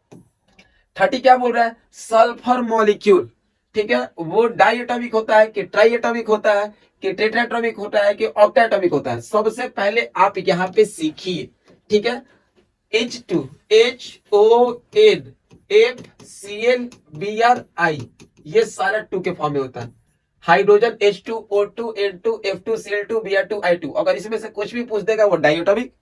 30 क्या बोल रहा है, सल्फर मॉलिक्यूल, ठीक है, वो डाइएटॉमिक होता है कि ट्राइएटॉमिक होता है कि टेट्राएटॉमिक होता है कि ऑक्टाएटॉमिक होता है। सबसे पहले आप यहाँ पे सीखिए। ठीक है, H2 HON FCl Bri, ये सारा 2 के फॉर्म में होता है। Hydrogen H2 O2 N2 F2 Cl2 Br2 I2। अगर इसमें से कुछ भी पूछ देगा वो डाइएटॉमिक।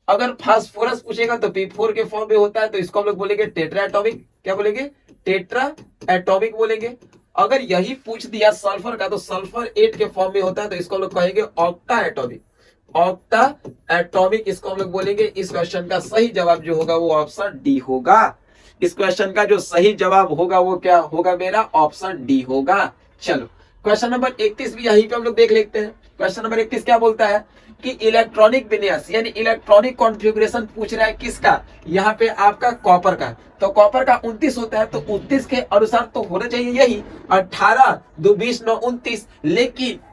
अगर फास्फोरस पूछेगा तो P4 के फॉर्म में होता है, तो इसको हम लोग बोलेंगे टेट्रा एटॉमिक। क्या बोलेंगे, टेट्रा एटॉमिक बोलेंगे। अगर यही पूछ दिया सल्फर का तो सल्फर 8 के फॉर्म में होता है, तो इसको हम लोग कहेंगे ऑक्टा एटॉमिक। ऑक्टा एटॉमिक इसको हम लोग बोलेंगे। इस क्वेश्चन का सही जवाब जो होगा वो ऑप्शन डी होगा। इस क्वेश्चन का जो सही जवाब होगा वो क्या होगा मेरा, ऑप्शन डी होगा। चलो क्वेश्चन नंबर 31 भी यहीं पे हम लोग देख लेते हैं। क्वेश्चन नंबर 31 क्या बोलता है कि इलेक्ट्रॉनिक विन्यास यानी इलेक्ट्रॉनिक कॉन्फ़िगरेशन पूछ रहा है किसका, यहाँ पे आपका कॉपर का। तो कॉपर का 29 होता है, तो 29 के अनुसार तो होना चाहिए यही 18 2 20 9 29।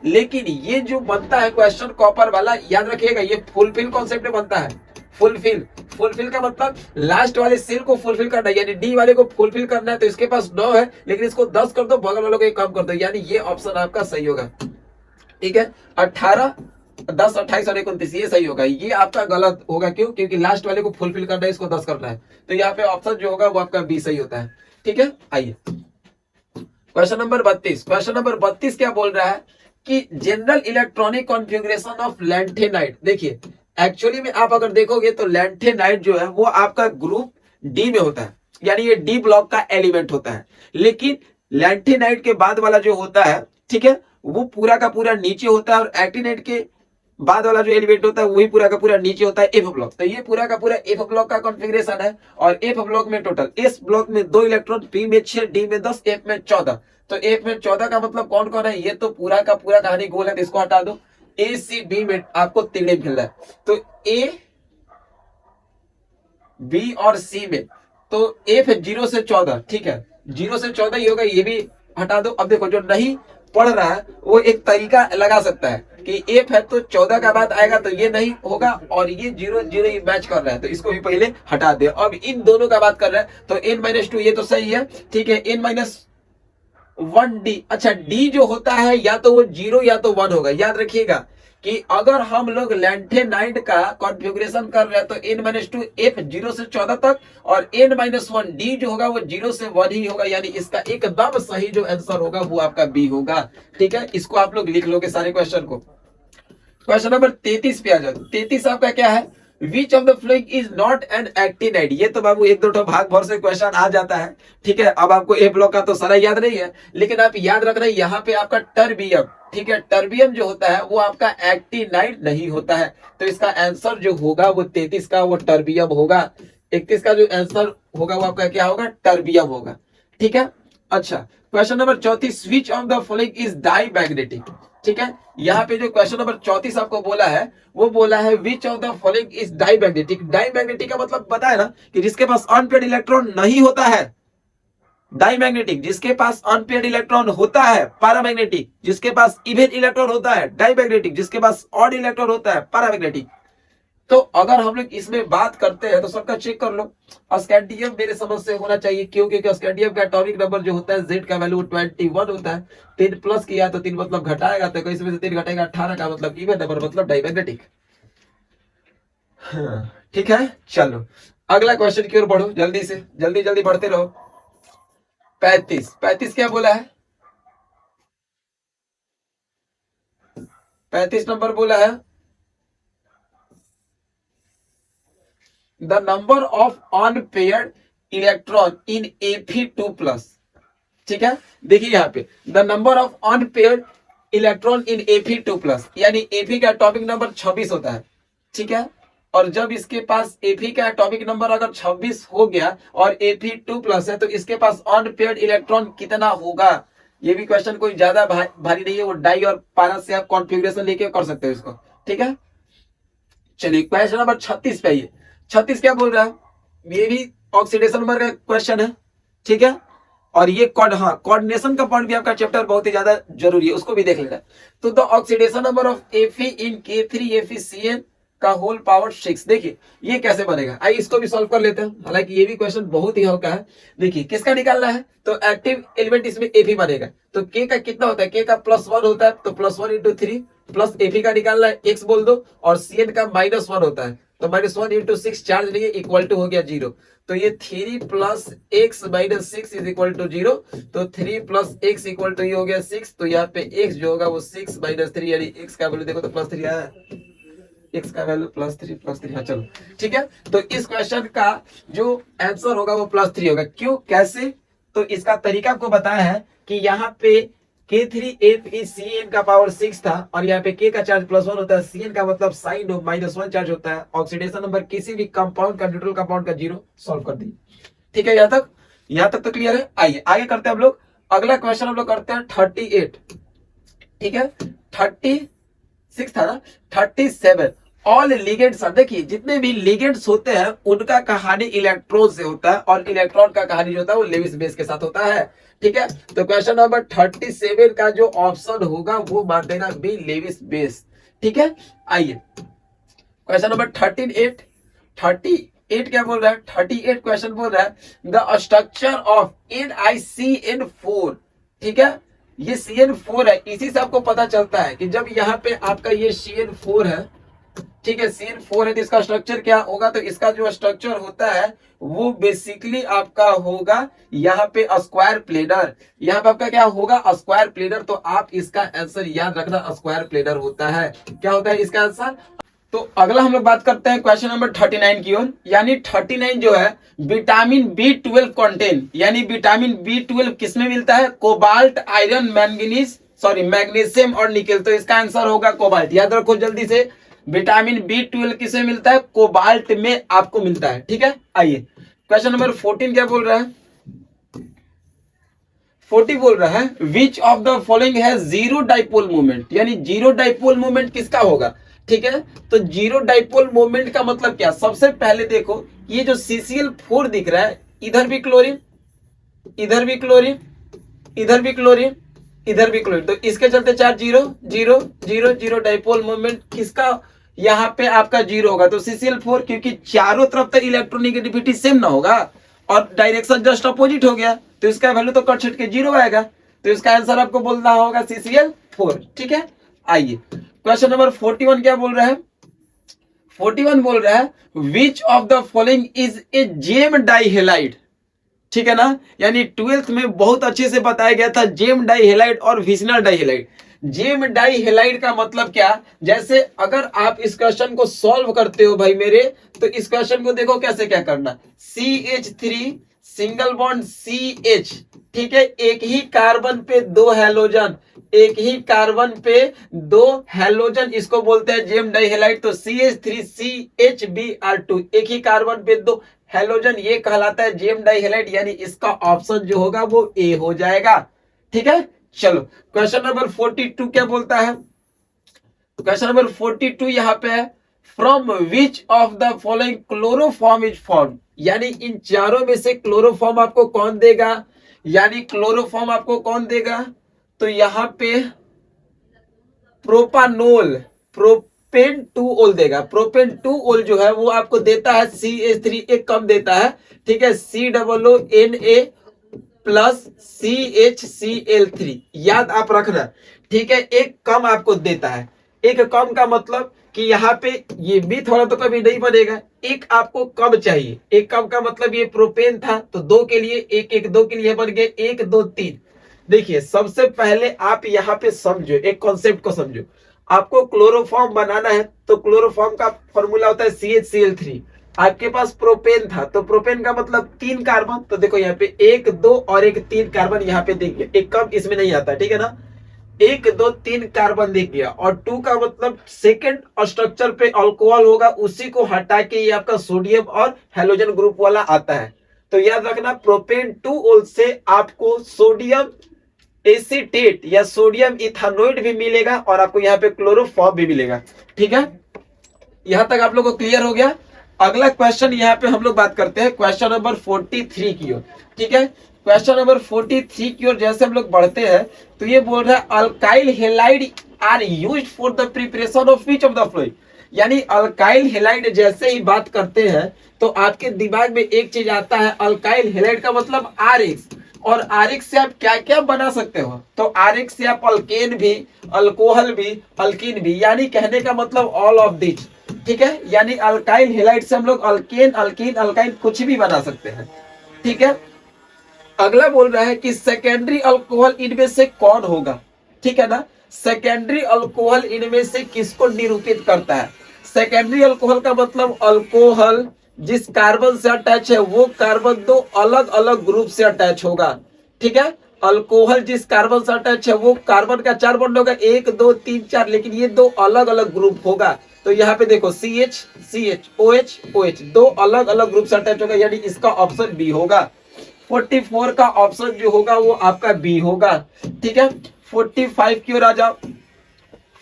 लेकिन ये जो बनता है क्वेश्चन कॉपर वाला, याद रखिएगा ये फुलफिल कॉन्सेप्ट में बनता है। फुलफिल का मतलब लास्ट वाले सेल को फुलफिल करना है, यानी डी वाले को फुलफिल करना है। तो इसके पास 9 है, लेकिन इसको 10 कर दो, बगल वालों को एक कम कर दो, यानी ये ऑप्शन आपका सही होगा। ठीक है, 18 10 28 और 29 ये सही होगा। ये आपका गलत होगा, क्यों? क्योंकि लास्ट वाले को फुलफिल करना है, इसको 10 करना है। तो यहाँ पे ऑप्शन जो होगा वो आपका बी सही होता है। ठीक है, आइए क्वेश्चन नंबर 32। क्वेश्चन नंबर 32 क्या बोल रहा है कि general electronic configuration of lanthanide. देखिए एक्चुअली में आप अगर देखोगे तो लैंथेनाइट जो है वो आपका ग्रुप डी में होता है, यानी ये डी ब्लॉक का एलिमेंट होता है। लेकिन लैंथेनाइट के बाद वाला जो होता है, ठीक है, वो पूरा का पूरा नीचे होता है, और एक्टिनाइट के बाद वाला जो एलिमेंट होता है वही पूरा का पूरा नीचे होता है, एफ ब्लॉक। तो ये पूरा का पूरा एफ ब्लॉक का कॉन्फ़िगरेशन है। और एफ ब्लॉक में टोटल एस ब्लॉक में 2 इलेक्ट्रॉन, पी में 6, डी में 10, एफ में 14। तो एफ में 14 का मतलब कौन कौन है, ये तो पूरा का पूरा कहानी गोल है, तो इसको हटा दो। ए सी बी में आपको तिगड़े मिल रहा है, तो ए बी और सी में तो एफ 0 से 14, ठीक है, 0 से 14 ही होगा, ये भी हटा दो। अब देखो जो नहीं पढ़ रहा है वो एक तरीका लगा सकता है कि एफ है तो 14 का बाद आएगा तो ये नहीं होगा, और ये 0 0 मैच कर रहा है तो इसको भी पहले हटा दे। अब इन दोनों का बात कर रहा है तो n-2 ये तो सही है, ठीक है। n-1d, अच्छा d जो होता है या तो वो 0 या तो 1 होगा। याद रखिएगा कि अगर हम लोग लैंथेनाइड का कॉन्फ़िगरेशन कर रहे हैं तो n-2 f 0 से 14 तक, और n-1 d जो होगा वो 0 से 1 ही होगा, यानी इसका एकदम सही जो आंसर होगा वो आपका बी होगा, ठीक है। इसको आप लोग लिख लोगे सारे क्वेश्चन को। क्वेश्चन नंबर 33 पे आ जाओ। 33 आपका क्या है, which of the following is not an actinide. ये तो बाबू एक दो भाग भर से क्वेश्चन आ जाता है, ठीक है। अब आपको ए ब्लॉक का तो सारा याद नहीं है, लेकिन आप याद रख रहे हैं यहाँ पे आपका टर्बियम, ठीक है। टर्बियम जो होता है वो आपका एक्टिनाइड नहीं होता है, तो इसका आंसर जो होगा वो 33 का वो टर्बियम होगा। 31 का जो आंसर होगा वो आपका क्या होगा, टर्बियम होगा, ठीक है। अच्छा, question number 34, switch off the following is diamagnetic, ठीक है। यहाँ पे जो क्वेश्चन नंबर 34 आपको बोला है वो बोला है which of the following is diamagnetic. Diamagnetic का मतलब पता है ना कि जिसके पास अनपेयर्ड इलेक्ट्रॉन नहीं होता है डाईमैग्नेटिक, जिसके पास अनपेयर्ड इलेक्ट्रॉन होता है पैरामैग्नेटिक, जिसके पास इवन इलेक्ट्रॉन होता है डाईमैग्नेटिक, जिसके पास ऑड इलेक्ट्रॉन होता है पैरामैग्नेटिक। तो अगर हम लोग इसमें बात करते हैं तो सबका चेक कर लो। स्कैंडियम मेरे समझ से होना चाहिए, क्योंकि स्कैंडियम का एटॉमिक नंबर जो होता है Z का वैल्यू 21 होता है। 3 प्लस किया तो 3 मतलब घटाएगा, तो इसमें से 3 घटेगा 18 का मतलब इवन नंबर, मतलब डाईमैग्नेटिक। ठीक है, चलो अगला क्वेश्चन की ओर बढ़ो, जल्दी से जल्दी बढ़ते रहो। 35 क्या बोला है, 35 नंबर बोला है the number of unpaired electron in Fe2+, ठीक है। देखिए यहाँ पे the number of unpaired electron in Fe2+, यानी Fe का एटॉमिक नंबर 26 होता है, ठीक है। और जब इसके पास Fe का एटॉमिक नंबर अगर 26 हो गया और Fe2+ है तो इसके पास अनपेयर्ड इलेक्ट्रॉन कितना होगा। ये भी क्वेश्चन कोई ज्यादा भारी नहीं है, वो डाई और पारा से आप कॉन्फ़िगरेशन लेके कर सकते हो इसको, ठीक है। चलिए क्वेश्चन नंबर 36 पे आइए। 36 क्या बोल रहा है, ये भी ऑक्सीडेशन नंबर का क्वेश्चन है, ठीक है। और ये कोऑर्डिनेशन का पॉइंट भी आपका चैप्टर बहुत ही ज्यादा जरूरी है, उसको भी देख लेना। तो the oxidation number of Fe in K3FeCN का होल पावर 6। देखिए ये कैसे बनेगा, आइए इसको भी सॉल्व कर लेते हैं। हालांकि ये भी क्वेश्चन बहुत ही हल्का है। देखिए किसका निकालना है, तो एक्टिव एलिमेंट इसमें Fe बनेगा, तो K का कितना होता है, K का +1 होता है, तो +1 × 3 प्लस Fe का निकालना है, x बोल दो, और Cn का -1 होता है, तो -1 × 6 चार्ज लिए इक्वल टू हो गया 0। तो ये 3 + x - 6 इज इक्वल टू 0, तो 3 + x इक्वल टू ये हो गया 6। तो यहाँ पे x जो होगा वो 6 - 3, यानी x का वैल्यू देखो तो +3 आया, x का वैल्यू +3 हाँ चलो ठीक है। तो इस क्वेश्चन का जो आंसर होगा वो +3 होगा। क्यों, कैसे, तो इसका तरीका आपको बताया है कि यहाँ पे K3FeCN का पावर 6 था, और यहाँ पे K का चार्ज +1 होता है, Cn का मतलब साइन -1 चार्ज होता है। ऑक्सीडेशन नंबर किसी भी कंपाउंड का, न्यूट्रल कंपाउंड का 0 सॉल्व कर दी, ठीक है। यहाँ तक तो क्लियर है। आइए आगे करते हैं हम लोग। अगला क्वेश्चन हम लोग करते हैं 38, ठीक है। 36 था ना, 37 ऑल लिगेंड्स। देखिए जितने भी लिगेंड्स होते हैं उनका कहानी इलेक्ट्रॉन से होता है, और इलेक्ट्रॉन का कहानी जो होता है वो लेविस बेस के साथ होता है, ठीक है। तो क्वेश्चन नंबर 37 का जो ऑप्शन होगा वो मान देना बी, लेविस बेस, ठीक है। आइए क्वेश्चन नंबर 38 क्या बोल रहा है, 38 क्वेश्चन बोल रहा है द स्ट्रक्चर ऑफ NiCN4, ठीक है। ये CN4 है, इसी से आपको पता चलता है कि जब यहाँ पे आपका ये CN4 है, ठीक है, CN4 है, तो इसका स्ट्रक्चर क्या होगा, तो इसका जो स्ट्रक्चर होता है वो बेसिकली आपका होगा यहाँ पे स्क्वायर प्लेनर। यहाँ पे आपका क्या होगा, स्क्वायर प्लेनर। तो आप इसका आंसर याद रखना, स्क्वायर प्लेनर होता है। क्या होता है इसका आंसर। तो अगला हम लोग बात करते हैं क्वेश्चन नंबर 39 की ओर, यानी 39 जो है विटामिन B12 कंटेंट, यानी विटामिन B12 किसमें मिलता है, कोबाल्ट, आयरन, मैग्नीशियम और निकेल। तो इसका आंसर होगा कोबाल्ट। याद रखो जल्दी से, विटामिन B12 किसे मिलता है, कोबाल्ट में आपको मिलता है, ठीक है। आइए क्वेश्चन नंबर 14 क्या बोल रहा है, 40 बोल रहा है which of the following has zero dipole movement, यानी जीरो डाइपोल मूवमेंट किसका होगा, ठीक है। तो जीरो डाइपोल मूवमेंट का मतलब क्या, सबसे पहले देखो ये जो CCl4 दिख रहा है, इधर भी क्लोरीन, इधर भी क्लोरीन, इधर भी क्लोरीन, इधर भी क्लोरीन, तो इसके चलते चार्ज 0 0 0 0, डाइपोल मोमेंट किसका यहाँ पे आपका 0 होगा, तो CCl4, क्योंकि चारों तरफ तक इलेक्ट्रोनेगेटिविटी सेम ना होगा और डायरेक्शन जस्ट अपोजिट हो गया, तो इसका वैल्यू तो कट छट के 0 आएगा, तो इसका आंसर आपको बोलना होगा CCl4। ठीक है, आइए क्वेश्चन नंबर 41 क्या बोल रहा है, 41 बोल रहा है which of the following is a gem dihalide. ठीक है ना, यानी 12th में बहुत अच्छे से बताया गया था जेम डाइहेलाइड और विसिनल डाइहेलाइड। जेम डाइहेलाइड का मतलब क्या, जैसे अगर आप इस क्वेश्चन को सॉल्व करते हो भाई मेरे, तो इस क्वेश्चन को देखो कैसे क्या करना, CH3 सिंगल बॉन्ड CH, ठीक है, एक ही कार्बन पे दो हैलोजन, एक ही कार्बन पे दो हैलोजन, इसको बोलते हैं जेम डाइहेलाइड। तो CH3CHBr2, एक ही कार्बन पे दो हैलोजन, ये कहलाता है जेम डाइहेलाइड, यानी इसका ऑप्शन जो होगा वो ए हो जाएगा। ठीक है, चलो क्वेश्चन नंबर 42 क्या बोलता है, तो क्वेश्चन नंबर 42 यहाँ पे है from which of the following chloroform is form, यानी इन चारों में से क्लोरोफॉर्म आपको कौन देगा, यानी क्लोरोफॉर्म आपको कौन देगा, तो यहाँ पे प्रोपानोल, प्रोपेन 2 देगा, प्रोपेन 2 जो है वो आपको देता है CH3, एक कम देता है, ठीक है, COONA प्लस CHCl3, याद आप रखना, ठीक है, एक कम आपको देता है। एक कम का मतलब कि यहाँ पे ये बीथ वाला तो कभी नहीं बनेगा, एक आपको कम चाहिए, एक कम का मतलब ये प्रोपेन था तो 2 के लिए एक, एक 2 के लिए बन गए 1 2 3। देखिए सबसे पहले आप यहाँ पे समझो, एक कॉन्सेप्ट को समझो, आपको क्लोरोफॉर्म बनाना है तो क्लोरोफॉर्म का फॉर्मूला होता है CHCl3, आपके पास प्रोपेन था तो प्रोपेन का मतलब 3 कार्बन, तो देखो यहाँ पे 1 2 और एक 3 कार्बन यहाँ पे दिख गया, एक कम इसमें नहीं आता, ठीक है ना, 1 2 3 कार्बन दिख गया, और 2 का मतलब सेकेंड स्ट्रक्चर पे अल्कोहल होगा, उसी को हटा के ये आपका सोडियम और हेलोजन ग्रुप वाला आता है। तो याद रखना प्रोपेन 2 से आपको सोडियम एसीटेट या सोडियम इथानोइड भी मिलेगा और आपको यहाँ पे क्लोरोफॉर्म भी मिलेगा। ठीक है, यहां तक आप लोगों को क्लियर हो गया। अगला क्वेश्चन यहाँ पे हम लोग बात करते हैं क्वेश्चन नंबर 43 की ओर। ठीक है, क्वेश्चन नंबर 43 की ओर जैसे हम लोग बढ़ते हैं तो ये बोल रहा है alkyl halide are used for the preparation of which of the flowing, यानी अल्काइल हेलाइड जैसे ही बात करते हैं तो आपके दिमाग में एक चीज आता है, अल्काइल हेलाइड का मतलब RX, और RX से आप क्या क्या बना सकते हो, तो RX से आप अल्केन भी, अल्कोहल भी, अल्कीन भी, यानी कहने का मतलब ऑल ऑफ दिस। ठीक है, यानी अल्काइल हेलाइड से हम लोग अल्केन, अल्कीन, अल्काइन कुछ भी बना सकते हैं। ठीक है, अगला बोल रहा है कि सेकेंडरी अल्कोहल इनमें से कौन होगा। ठीक है ना, सेकेंडरी अल्कोहल इनमें से किसको निरूपित करता है, सेकेंडरी अल्कोहल का मतलब अल्कोहल जिस कार्बन से अटैच है वो कार्बन 2 अलग अलग ग्रुप से अटैच होगा। ठीक है, अल्कोहल जिस कार्बन से अटैच है वो कार्बन का 4 बॉन्ड होगा, 1 2 3 4, लेकिन ये 2 अलग अलग ग्रुप होगा। तो यहाँ पे देखो CH CH OH OH 2 अलग अलग ग्रुप से अटैच होगा, यानी इसका ऑप्शन बी होगा। 44 का ऑप्शन जो होगा वो आपका बी होगा। ठीक है, 45 की ओर आ जाओ।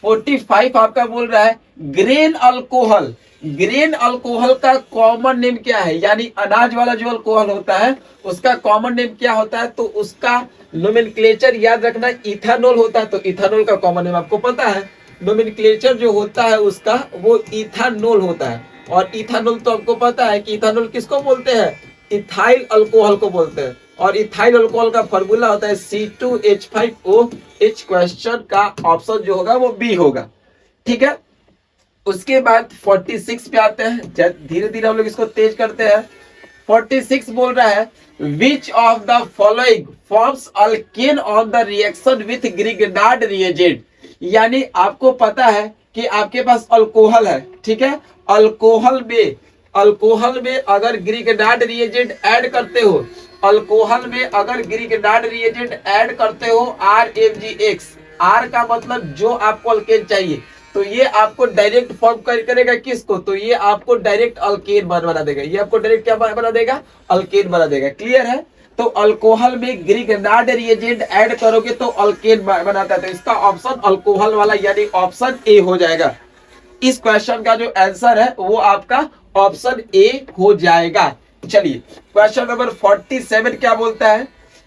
45 आपका बोल रहा है ग्रेन अल्कोहल, ग्रेन अल्कोहल का कॉमन नेम क्या है, यानी अनाज वाला जो अल्कोहल होता है उसका कॉमन नेम क्या होता है, तो उसका नोमेनक्लेचर याद रखना इथानॉल होता है, तो इथानॉल का कॉमन नेम आपको पता है, नोमेनक्लेचर जो होता है उसका वो इथानॉल होता है। और इथानॉल तो आपको पता है कि इथानॉल किसको बोलते हैं, इथाइल अल्कोहल को बोलते हैं, और इथाइल अल्कोहल का फॉर्मूला होता है C2H5OH। क्वेश्चन का ऑप्शन जो होगा वो बी होगा। ठीक है, उसके बाद 46 पे आते हैं, धीरे धीरे हम लोग इसको तेज करते हैं। 46 बोल रहा है which of the following forms alkane on the reaction with Grignard reagent, यानी आपको पता है कि आपके पास अल्कोहल है। ठीक है, अल्कोहल में अगर ग्रिगनार्ड रिएजेंट ऐड करते हो, अल्कोहल में अगर ग्रिगनार्ड रिएजेंट ऐड करते हो RMgX, R का मतलब जो आपको अल्केन चाहिए, तो ये आपको डायरेक्ट फॉर्म करेगा किसको, तो ये आपको डायरेक्ट अल्केन बना देगा, ये आपको डायरेक्ट क्या बना देगा, अल्केन बना देगा। क्लियर है, तो अल्कोहल में ग्रिगनार्ड रिएजेंट ऐड करोगे तो अल्केन बनाता है, तो इसका ऑप्शन अल्कोहल वाला यानी ऑप्शन ए हो जाएगा। इस क्वेश्चन का जो आंसर है वो आपका ऑप्शन ए हो जाएगा। चलिए क्वेश्चन नंबर 47 क्या बोलता है,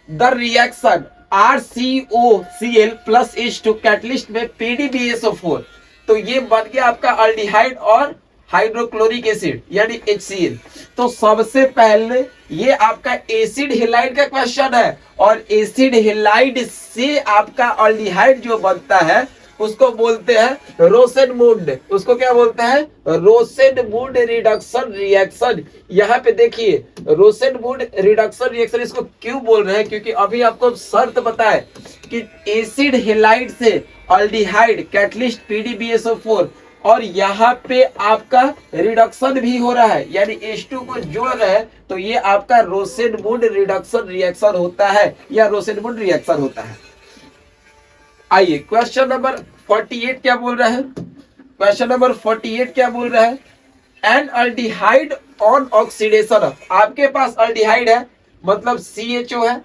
the reaction RCOCl plus H2 catalyst में PDBSO4, तो ये बन गया आपका अल्डिहाइड और हाइड्रोक्लोरिक एसिड यानी HCl। तो सबसे पहले ये आपका एसिड हेलाइड का क्वेश्चन है, और एसिड हेलाइड से आपका अल्डिहाइड जो बनता है उसको बोलते हैं रोसेनमुंड। उसको क्या बोलते हैं? रोसेनमुंड रिडक्शन रिएक्शन। यहाँ पे देखिए रोसेनमुंड रिडक्शन रिएक्शन इसको क्यों बोल रहे हैं, क्योंकि अभी आपको शर्त पता है कि एसिड हेलाइड से अल्डिहाइड कैटलिस्ट PDBSO4, और यहाँ पे आपका रिडक्शन भी हो रहा है यानी H2 को जोड़ रहे हैं, तो ये आपका रोसेनमुंड रिडक्शन रिएक्शन होता है या रोसेनमुंड रिएक्शन होता है। आइए क्वेश्चन नंबर 48 क्या बोल रहा है? क्वेश्चन नंबर 48 क्या बोल रहा है? एन अल्डिहाइड ऑन ऑक्सीडेशन, आपके पास अल्डिहाइड है मतलब CHO है,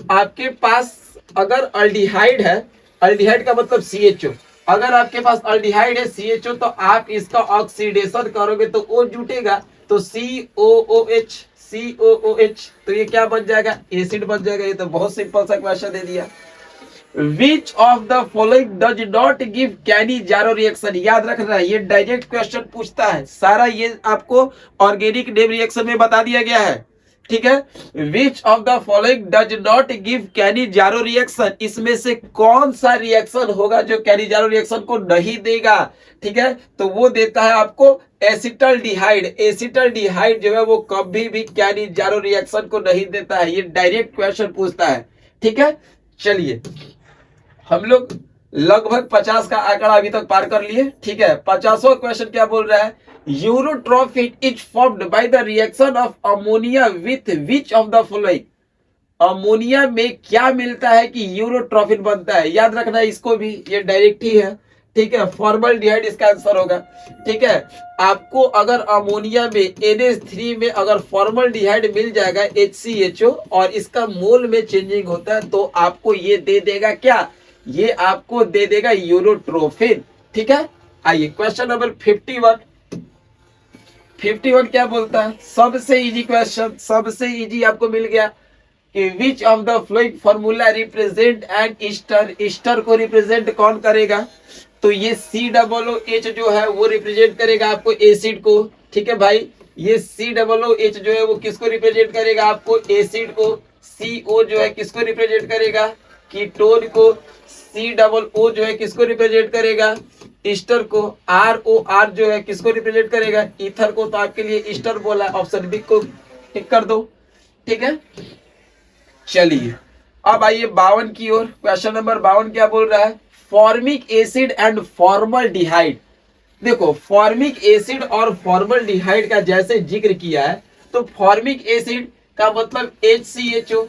आपके पास अगर अल्डिहाइड है, अल्डिहाइड का मतलब CHO, अगर आपके पास अल्डिहाइड है CHO तो आप इसका ऑक्सीडेशन करोगे तो O जुटेगा, तो COOH COOH, तो ये क्या बन जाएगा? एसिड बन जाएगा। ये तो बहुत सिंपल सा क्वेश्चन दे दिया। Which of the following does not give Cannizzaro reaction? याद रखना है ये डायरेक्ट क्वेश्चन पूछता है, सारा ये आपको ऑर्गेनिक नेम रिएक्शन में बता दिया गया है, ठीक है। Which of the following does not give Cannizzaro reaction? इसमें से कौन सा रिएक्शन होगा जो Cannizzaro रिएक्शन को नहीं देगा, ठीक है? तो वो देता है आपको एसिटल्डिहाइड। एसिटल्डिहाइड जो है वो कभी भी Cannizzaro रिएक्शन को नहीं देता है, ये डायरेक्ट क्वेश्चन पूछता है, ठीक है। चलिए हम लोग लगभग 50 का आंकड़ा अभी तक पार कर लिए, ठीक है। 50वां क्वेश्चन क्या बोल रहा है? Urotropin is formed by the reaction of ammonia with which of the following? Ammonia में क्या मिलता है कि यूरोट्रोफिन बनता है? याद रखना है इसको भी, ये डायरेक्ट ही है, ठीक है। फॉर्मल्डिहाइड इसका आंसर होगा, ठीक है। आपको अगर अमोनिया में NH3 में अगर फॉर्मल्डिहाइड मिल जाएगा HCHO और इसका मोल में चेंजिंग होता है तो आपको ये दे देगा क्या? ये आपको दे देगा यूरोट्रोफिन, ठीक है। आइए क्वेश्चन नंबर 51। 51 क्या बोलता है? सबसे इजी क्वेश्चन, सबसे इजी आपको मिल गया कि विच of the flowing formula represent N Easter. Easter को रिप्रेजेंट कौन करेगा? तो ये COOH जो है वो रिप्रेजेंट करेगा आपको एसिड को, ठीक है भाई। ये COOH जो है वो किसको रिप्रेजेंट करेगा? आपको एसिड को। CO जो है किसको रिप्रेजेंट करेगा? कीटोन को। COO जो है किसको रिप्रेजेंट करेगा? ईस्टर को। ROR जो है किसको रिप्रेजेंट करेगा? ईथर को। तो आपके लिए ईस्टर बोला, ऑप्शन बी को टिक कर दो, ठीक है। चलिए अब आइए 52 की ओर। क्वेश्चन नंबर 52 क्या बोल रहा है? Formic acid and formaldehyde. देखो फॉर्मिक एसिड और फॉर्मल्डिहाइड का जैसे जिक्र किया है, तो फॉर्मिक एसिड का मतलब HCHO,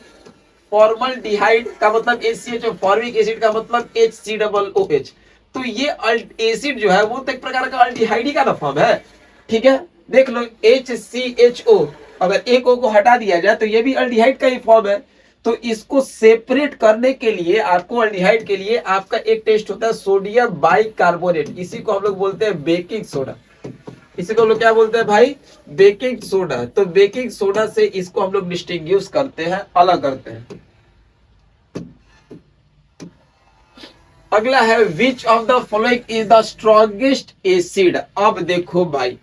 फॉर्मल्डिहाइड का मतलब HCHO, फॉर्मिक एसिड का मतलब HCOOH। तो ये एसिड जो है वो तो एक प्रकार का अल्डिहाइड ही का ना फॉर्म है, ठीक है। देख लो HCHO, अगर एक O को हटा दिया जाए तो ये भी अल्डिहाइड का ही फॉर्म है। तो इसको सेपरेट करने के लिए आपको अल्डिहाइड के लिए आपका एक टेस्ट होता है सोडियम बाइकार्बोनेट, इसी को हम लोग बोलते हैं बेकिंग सोडा। इसी को हम लोग क्या बोलते हैं भाई? Baking soda. तो बेकिंग सोडा से इसको हम लोग डिस्टिंग्विश करते हैं, अलग करते हैं। अगला है which of the following is the strongest acid. अब देखो भाई,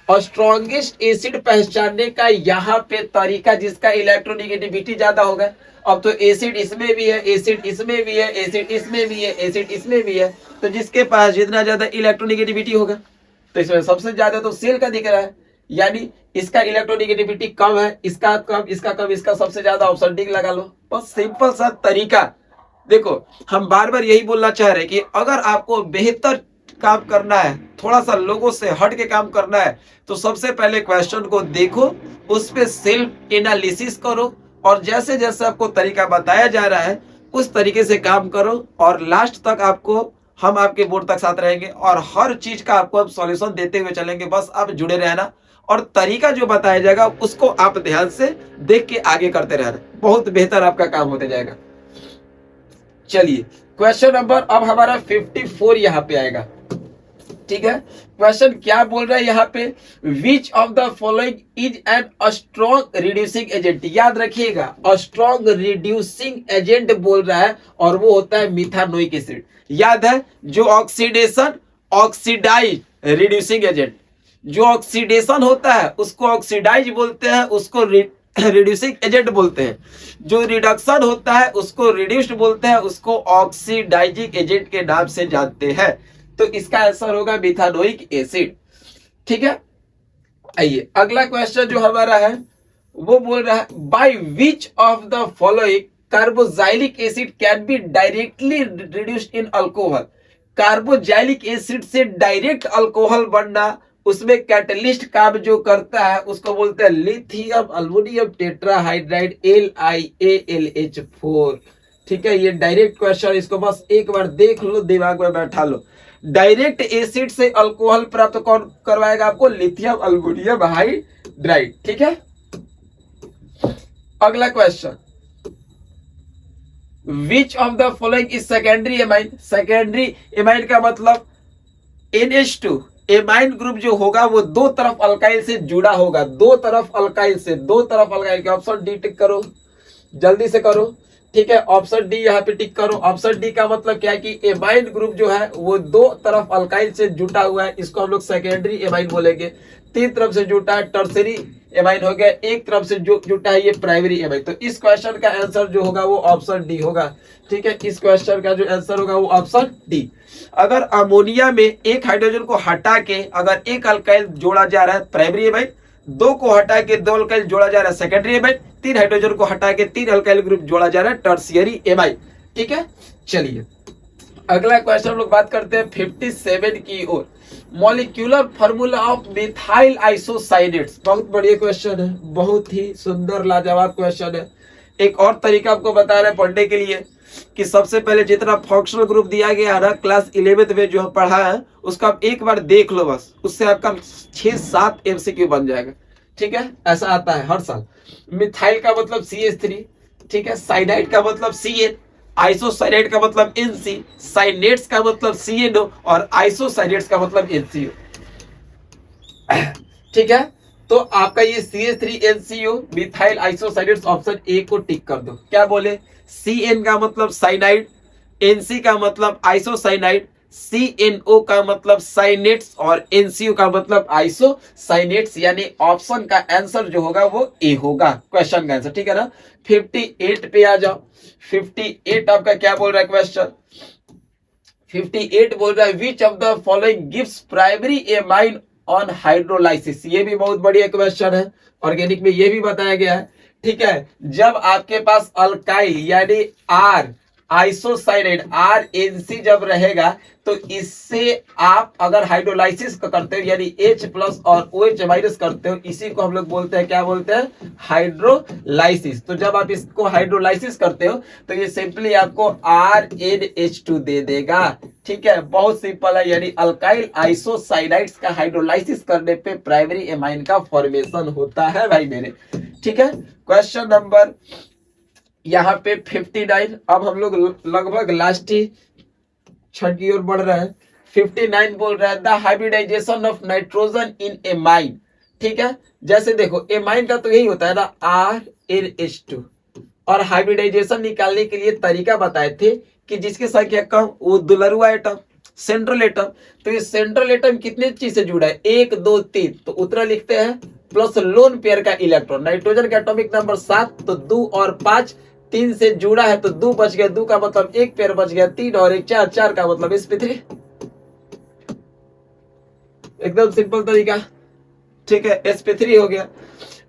और स्ट्रॉन्गेस्ट एसिड पहचानने का यहाँ पे तरीका, जिसका इलेक्ट्रोनिगेटिविटी ज्यादा होगा। अब तो एसिड इसमें भी है, एसिड इसमें भी है, एसिड इसमें भी है, एसिड इसमें भी है, तो जिसके पास जितना ज्यादा इलेक्ट्रोनिगेटिविटी होगा, तो इसमें सबसे ज्यादा तो सेल का दिख रहा है, यानी इसका इलेक्ट्रोनिगेटिविटी कम है, इसका कम, इसका कम, इसका सबसे ज्यादा, ऑप्शन डी लगा लो। बस सिंपल सा तरीका। देखो हम बार बार यही बोलना चाह रहे हैं कि अगर आपको बेहतर काम करना है, थोड़ा सा लोगों से हट के काम करना है, तो सबसे पहले क्वेश्चन को देखो, उस पे सेल्फ एनालिसिस करो, और जैसे जैसे आपको तरीका बताया जा रहा है उस तरीके से काम करो, और लास्ट तक आपको हम आपके बोर्ड तक साथ रहेंगे और हर चीज का आपको अब सॉल्यूशन देते हुए चलेंगे। बस आप जुड़े रहना, और तरीका जो बताया जाएगा उसको आप ध्यान से देख के आगे करते रहना, बहुत बेहतर आपका काम होते जाएगा। चलिए क्वेश्चन नंबर अब हमारा 54 यहाँ पे आएगा। ठीक है। क्वेश्चन क्या बोल रहा है यहाँ पे, विच of the following is an strong reducing agent. याद रखिएगा स्ट्रॉन्ग रिड्यूसिंग एजेंट बोल रहा है और वो होता है मिथानोइक एसिड। याद है, जो ऑक्सीडेशन ऑक्सीडाइज रिड्यूसिंग एजेंट, जो ऑक्सीडेशन होता है उसको ऑक्सीडाइज बोलते हैं, उसको रिड्यूसिंग एजेंट बोलते हैं। जो रिडक्शन होता है उसको रिड्यूस्ड बोलते हैं, उसको ऑक्सीडाइजिंग एजेंट के नाम से जानते हैं। तो इसका आंसर होगा मिथानोइक एसिड। ठीक है, आइए अगला क्वेश्चन जो हमारा है वो बोल रहा है, by which of the following carboxylic acid can be directly reduced in alcohol. Carboxylic acid से डायरेक्ट अल्कोहल बनना, उसमें कैटलिस्ट काम जो करता है उसको बोलते हैं लिथियम अल्युमिनियम टेट्राहाइड्राइड LiAlH4। ठीक है, ये डायरेक्ट क्वेश्चन, इसको बस एक बार देख लो, दिमाग में बैठा लो। डायरेक्ट एसिड से अल्कोहल प्राप्त कौन करवाएगा आपको, लिथियम अल्युमिनियम हाइड्राइड। ठीक है, अगला question, which of the following is secondary amine. Secondary amine का मतलब NH2। एमाइन ग्रुप जो होगा वो दो तरफ अल्काइल से जुड़ा होगा, दो तरफ अल्काइल से, दो तरफ अल्काइल के। ऑप्शन डी टिक करो, जल्दी से करो। ठीक है, ऑप्शन डी यहाँ पे टिक करो। ऑप्शन डी का मतलब क्या है कि एमाइन ग्रुप जो है वो दो तरफ अल्काइल से जुटा हुआ है, इसको हम लोग सेकेंडरी एमाइन बोलेंगे। तीन तरफ से जुटा है टर्सरी एमाइन हो गया, एक तरफ से जो जुटा है ये प्राइमरी एमाइन। तो इस क्वेश्चन का आंसर जो होगा वो ऑप्शन डी होगा। ठीक है, इस क्वेश्चन का जो आंसर होगा वो ऑप्शन डी। अगर अमोनिया में एक हाइड्रोजन को हटा के अगर एक अल्काइल जोड़ा जा रहा है प्राइमरी एमाइन, दो को हटा के दो अल्काइल जोड़ा जा रहा है सेकेंडरी एमाइन, तीन हाइड्रोजन को हटा के तीन अल्काइल ग्रुप जोड़ा जा रहा है टर्शियरी एमाइन। ठीक है, चलिए अगला क्वेश्चन हम लोग बात करते हैं 57 की ओर। Molecular formula of methyl isocyanates. बहुत बढ़िया क्वेश्चन है, बहुत ही सुंदर लाजवाब क्वेश्चन है। एक और तरीका आपको बता रहे हैं पढ़ने के लिए कि सबसे पहले जितना फंक्शनल ग्रुप दिया गया है ना क्लास 11th में जो हम पढ़ा है उसका आप एक बार देख लो, बस उससे आपका 6-7 MCQ बन जाएगा। ठीक है, ऐसा आता है हर साल। मिथाइल का मतलब CH3, ठीक है, साइनाइड का मतलब CN, आइसोसाइनेट का मतलब NC, साइनेट्स का मतलब CNO और आइसोसाइनेट्स का मतलब NCO। ठीक है, तो आपका ये CH3NCO methyl isocyanates option A को टिक कर दो। क्या बोले, CN का मतलब साइनाइड, NC का मतलब आइसोसाइनाइड, CNO का मतलब साइनेट्स और NCO का मतलब आइसोसाइनेट्स, यानी ऑप्शन का आंसर जो होगा वो ए होगा क्वेश्चन का आंसर। ठीक है ना, 58 पे आ जाओ। 58 आपका क्या बोल रहा है क्वेश्चन, 58 बोल रहा है which of the following gives primary amine on hydrolysis. ये भी बहुत बढ़िया क्वेश्चन है, ऑर्गेनिक में ये भी बताया गया है। ठीक है, जब आपके पास अल्काइल यानी R आइसोसाइनेट RNC जब रहेगा तो इससे आप अगर हाइड्रोलाइसिस करते हो यानी H+ और OH- करते हो, इसी को हम लोग बोलते हैं, क्या बोलते हैं, हाइड्रोलाइसिस। तो जब आप इसको हाइड्रोलाइसिस करते हो तो ये सिंपली आपको RNH2 दे देगा। ठीक है, बहुत सिंपल है, यानी अल्काइल आइसोसाइनाइड्स का हाइड्रोलाइसिस करने पे प्राइमरी एमाइन का फॉर्मेशन होता है भाई मेरे। ठीक है, क्वेश्चन नंबर यहाँ पे 59। अब हम लोग लगभग लास्ट ही क्षण की ओर बढ़ रहे हैं। 59 बोल रहा है the hybridisation of nitrogen in amine. ठीक है, जैसे देखो एमाइन का तो यही होता है ना RNH2, और हाइब्रिडाइजेशन निकालने के लिए तरीका बताए थे कि जिसकी संख्या कम वो दुलरुआ एटम, सेंट्रल एटम। तो ये सेंट्रल एटम कितने चीज से जुड़ा है, 1 2 3, तो उत्तर लिखते हैं प्लस लोन पेयर का इलेक्ट्रॉन। नाइट्रोजन का एटॉमिक नंबर 7, तो 2 और 5 3 से जुड़ा है तो 2 बच गया, 2 का मतलब 1 पेयर बच गया, 3 और 1 4, 4 का मतलब sp3। एकदम सिंपल तरीका। ठीक है, sp3 हो गया।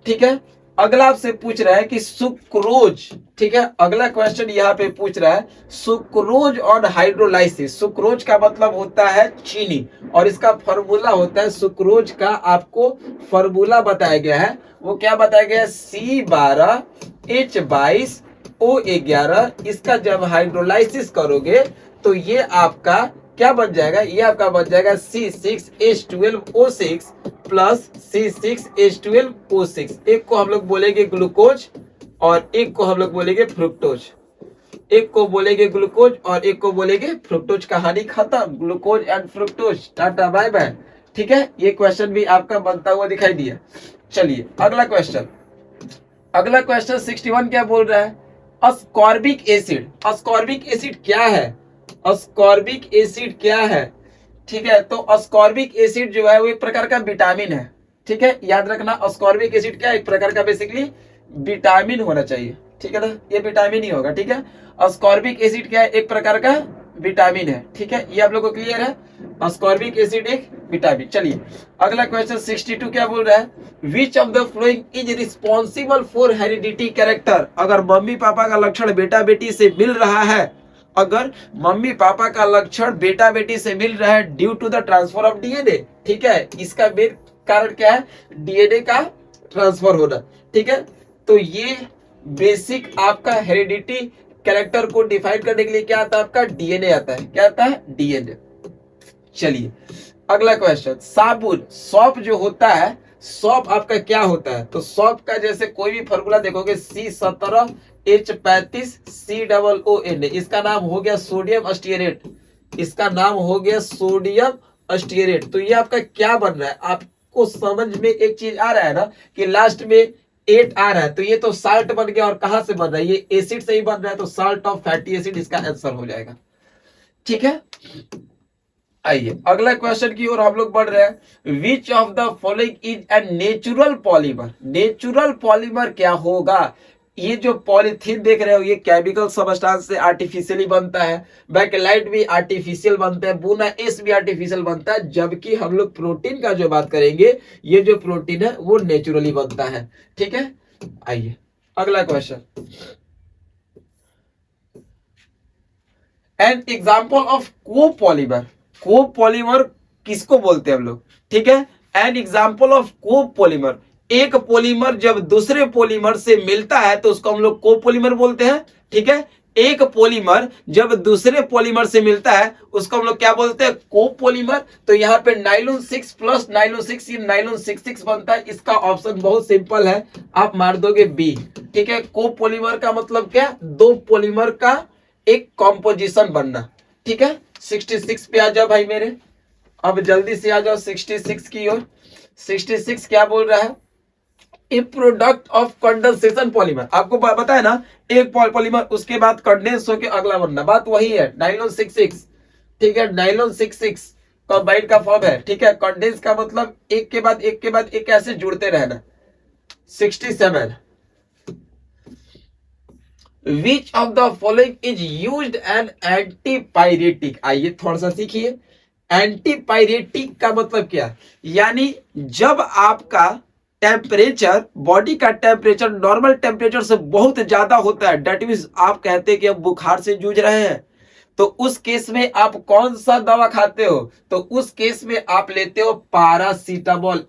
ठीक है, अगला आपसे पूछ रहा है कि सुक्रोज। ठीक है, अगला क्वेश्चन यहाँ पे पूछ रहा है सुक्रोज ऑन हाइड्रोलाइसिस। सुक्रोज का मतलब होता है चीनी और इसका फॉर्मूला होता है, सुक्रोज का आपको फॉर्मूला बताया गया है। वो क्या बताया गया है, C12H22O11। इसका जब हाइड्रोलाइसिस करोगे तो ये आपका क्या बन जाएगा, ये आपका बन जाएगा C6H12O6 प्लस C6H12O6। एक को हम लोग बोलेंगे ग्लूकोज और एक को हम लोग बोलेंगे फ्रुक्टोज। एक को बोलेंगे ग्लूकोज और एक को बोलेंगे फ्रुक्टोज। कहानी खत्म, glucose and fructose, tata bye bye. ठीक है, ये क्वेश्चन भी आपका बनता हुआ दिखाई दिया। चलिए अगला क्वेश्चन, अगला क्वेश्चन 61 क्या बोल रहा है, अस्कॉर्बिक एसिड। अस्कॉर्बिक एसिड क्या है, अस्कॉर्बिक एसिड क्या है? ठीक है, तो अस्कॉर्बिक एसिड जो है वो एक प्रकार का विटामिन है। ठीक है, याद रखना अस्कॉर्बिक एसिड क्या है, एक प्रकार का बेसिकली विटामिन होना चाहिए। ठीक है ना, ये विटामिन ही होगा। ठीक है, अस्कॉर्बिक एसिड क्या है, एक प्रकार का विटामिन है। ठीक है, ये आप लोगों को क्लियर है, अस्कॉर्बिक एसिड एक विटामिन। चलिए अगला क्वेश्चन 62 क्या बोल रहा है, which of the following is responsible for heredity character. अगर मम्मी पापा का लक्षण बेटा बेटी से मिल रहा है, अगर मम्मी पापा का लक्षण बेटा बेटी से मिल रहा है due to the transfer of DNA. ठीक है, इसका मेन कारण क्या है, डीएनए का ट्रांसफर होना। ठीक है, तो ये बेसिक आपका हेरिडिटी कैरेक्टर को डिफाइन करने के लिए क्या आता है, आपका डीएनए आता है। क्या आता है, डीएनए। चलिए अगला क्वेश्चन, साबुन, सौंफ जो होता है, सौंफ आपका क्या होता है, तो सौंफ का जैसे कोई भी फॉर्मूला देखोगे C17H35 COON, इसका नाम हो गया सोडियम स्टीयरेट, इसका नाम हो गया सोडियम स्टीयरेट। तो ये आपका क्या बन रहा है, आपको समझ में एक चीज आ रहा है ना कि लास्ट में 8 आ रहा है, तो ये तो साल्ट बन गया। और कहां से बन रहा है, ये एसिड से ही बन रहा है, तो साल्ट ऑफ फैटी एसिड इसका आंसर हो जाएगा। ठीक है, आइए अगला क्वेश्चन की ओर हम लोग बढ़ रहे हैं, विच of the following is a natural polymer. Natural polymer क्या होगा, ये जो पॉलीथीन देख रहे हो ये केमिकल सबस्टेंस से आर्टिफिशियली बनता है, बैकलाइट भी आर्टिफिशियल बनता है, बुना एस भी आर्टिफिशियल बनता है, जबकि हम लोग प्रोटीन का जो बात करेंगे, ये जो प्रोटीन है वो नेचुरली बनता है। ठीक है, आइए अगला question, an example of copolymer. Copolymer किसको बोलते हैं हम लोग, ठीक है, एन एग्जाम्पल ऑफ कोपॉलीमर, एक पॉलीमर जब दूसरे पॉलीमर से मिलता है तो उसको हम लोग कोपॉलीमर बोलते हैं। ठीक है, एक पॉलीमर जब दूसरे पॉलीमर से मिलता है उसको हम लोग क्या बोलते हैं, कोपॉलीमर। तो यहाँ पे नाइलॉन 6 प्लस नाइलॉन 6 ये नाइलॉन 6 बनता है। इसका ऑप्शन बहुत सिंपल है, आप मार दोगे बी। ठीक है, कोपॉलीमर का मतलब क्या, दो पॉलीमर का एक कॉम्पोजिशन बनना। ठीक है, 66 पे आ जाओ भाई मेरे, अब जल्दी से आ जाओ 66 की ओर। 66 क्या बोल रहा है, ए प्रोडक्ट ऑफ कंडेंसेशन पॉलीमर। आपको पता है ना, एक पॉलीमर उसके बाद कंडेंस होकर अगला बनना, बात वही है। नाइलॉन 66, ठीक है, नाइलॉन 66 कंबाइंड का फॉर्म है। ठीक है, कंडेंस का मतलब एक के बाद एक के बाद एक ऐसे जुड़ते रहना। 67, विच of the following is used N antipyretic. आइए थोड़ा सा सीखिए, एंटीपायरेटिक का मतलब क्या, यानी जब आपका टेम्परेचर, बॉडी का टेम्परेचर नॉर्मल टेम्परेचर से बहुत ज्यादा होता है, डेट मींस आप कहते हैं कि हम बुखार से जूझ रहे हैं, तो उस केस में आप कौन सा दवा खाते हो, तो उस केस में आप लेते हो पैरासीटामोल।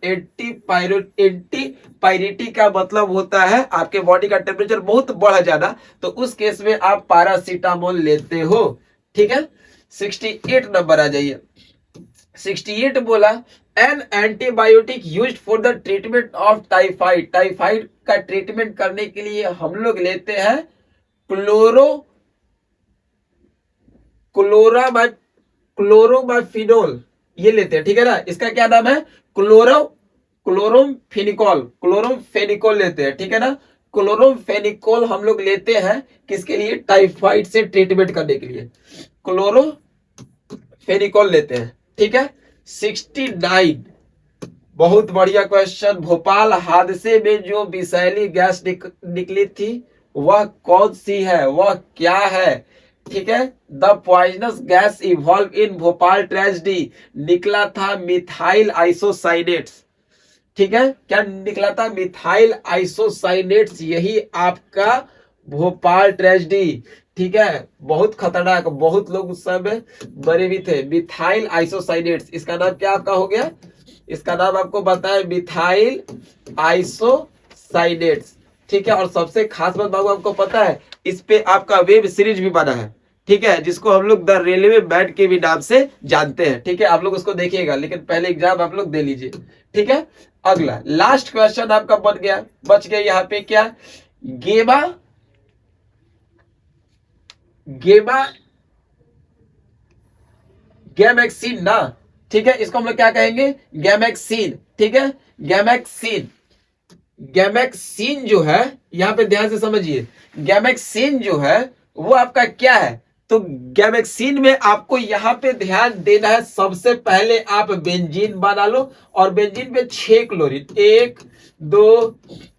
एंटीपायरेटिक का मतलब होता है आपके बॉडी का टेम्परेचर बहुत बढ़ जाना, तो उस केस में आप पैरासीटामोल लेते हो। ठीक है, 68 नंबर आ जाइए। 68 बोला, an antibiotic used for the treatment of typhoid. Typhoid का ट्रीटमेंट करने के लिए हम लोग लेते हैं क्लोरोमाफिनोल, ये लेते हैं। ठीक है ना, इसका क्या नाम है, क्लोरोमफेनिकोल लेते हैं। ठीक है ना, क्लोरोमफेनिकोल हम लोग लेते हैं किसके लिए, टाइफाइड से ट्रीटमेंट करने के लिए क्लोरोफेनिकोल लेते हैं। ठीक है, 69, बहुत बढ़िया क्वेश्चन, भोपाल हादसे में जो विषैली गैस निकली थी वह कौन सी है, वह क्या है। ठीक है, the poisonous gas evolve in Bhopal tragedy, निकला था मिथाइल आइसोसाइनेट्स। ठीक है, क्या निकला था, मिथाइल आइसोसाइनेट्स, यही आपका भोपाल ट्रेजेडी। ठीक है, बहुत खतरनाक, बहुत लोग उस समय मरे भी थे। मिथाइल आइसोसाइनेट्स, इसका नाम क्या आपका हो गया, इसका नाम आपको बताया मिथाइल आइसोसाइनेट्स। ठीक है, और सबसे खास बात बाबू आपको पता है, इस पे आपका वेब सीरीज भी बना है। ठीक है, जिसको हम लोग द रेलवे मैन के भी नाम से जानते हैं। ठीक है, आप लोग उसको देखिएगा, लेकिन पहले एग्जाम आप लोग दे लीजिए। ठीक है, अगला लास्ट क्वेश्चन आपका बच गया यहाँ पे क्या, गेमा गेमा गैमेक्सिन ना, ठीक है, इसको हम लोग क्या कहेंगे, गैमेक्सिन, ठीक है, गैमेक्सिन। गैमेक्सिन जो है, यहां पे ध्यान से समझिए, गैमेक्सिन जो है वो आपका क्या है, तो गैमेक्सिन में आपको यहां पे ध्यान देना है, सबसे पहले आप बेंजीन बना लो और बेंजीन पे 6 क्लोरीन, 1 2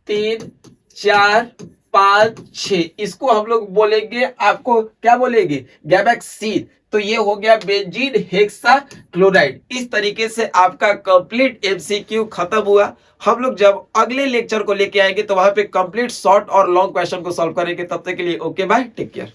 3 4 5 6, इसको हम लोग बोलेंगे, आपको क्या बोलेंगे, गैमेक्सिन। तो ये हो गया बेंजीन हेक्सा क्लोराइड। इस तरीके से आपका कंप्लीट एमसीक्यू खत्म हुआ। हम लोग जब अगले लेक्चर को लेके आएंगे तो वहां पे कंप्लीट शॉर्ट और लॉन्ग क्वेश्चन को सॉल्व करेंगे। तब तक के लिए ओके बाय, टेक केयर।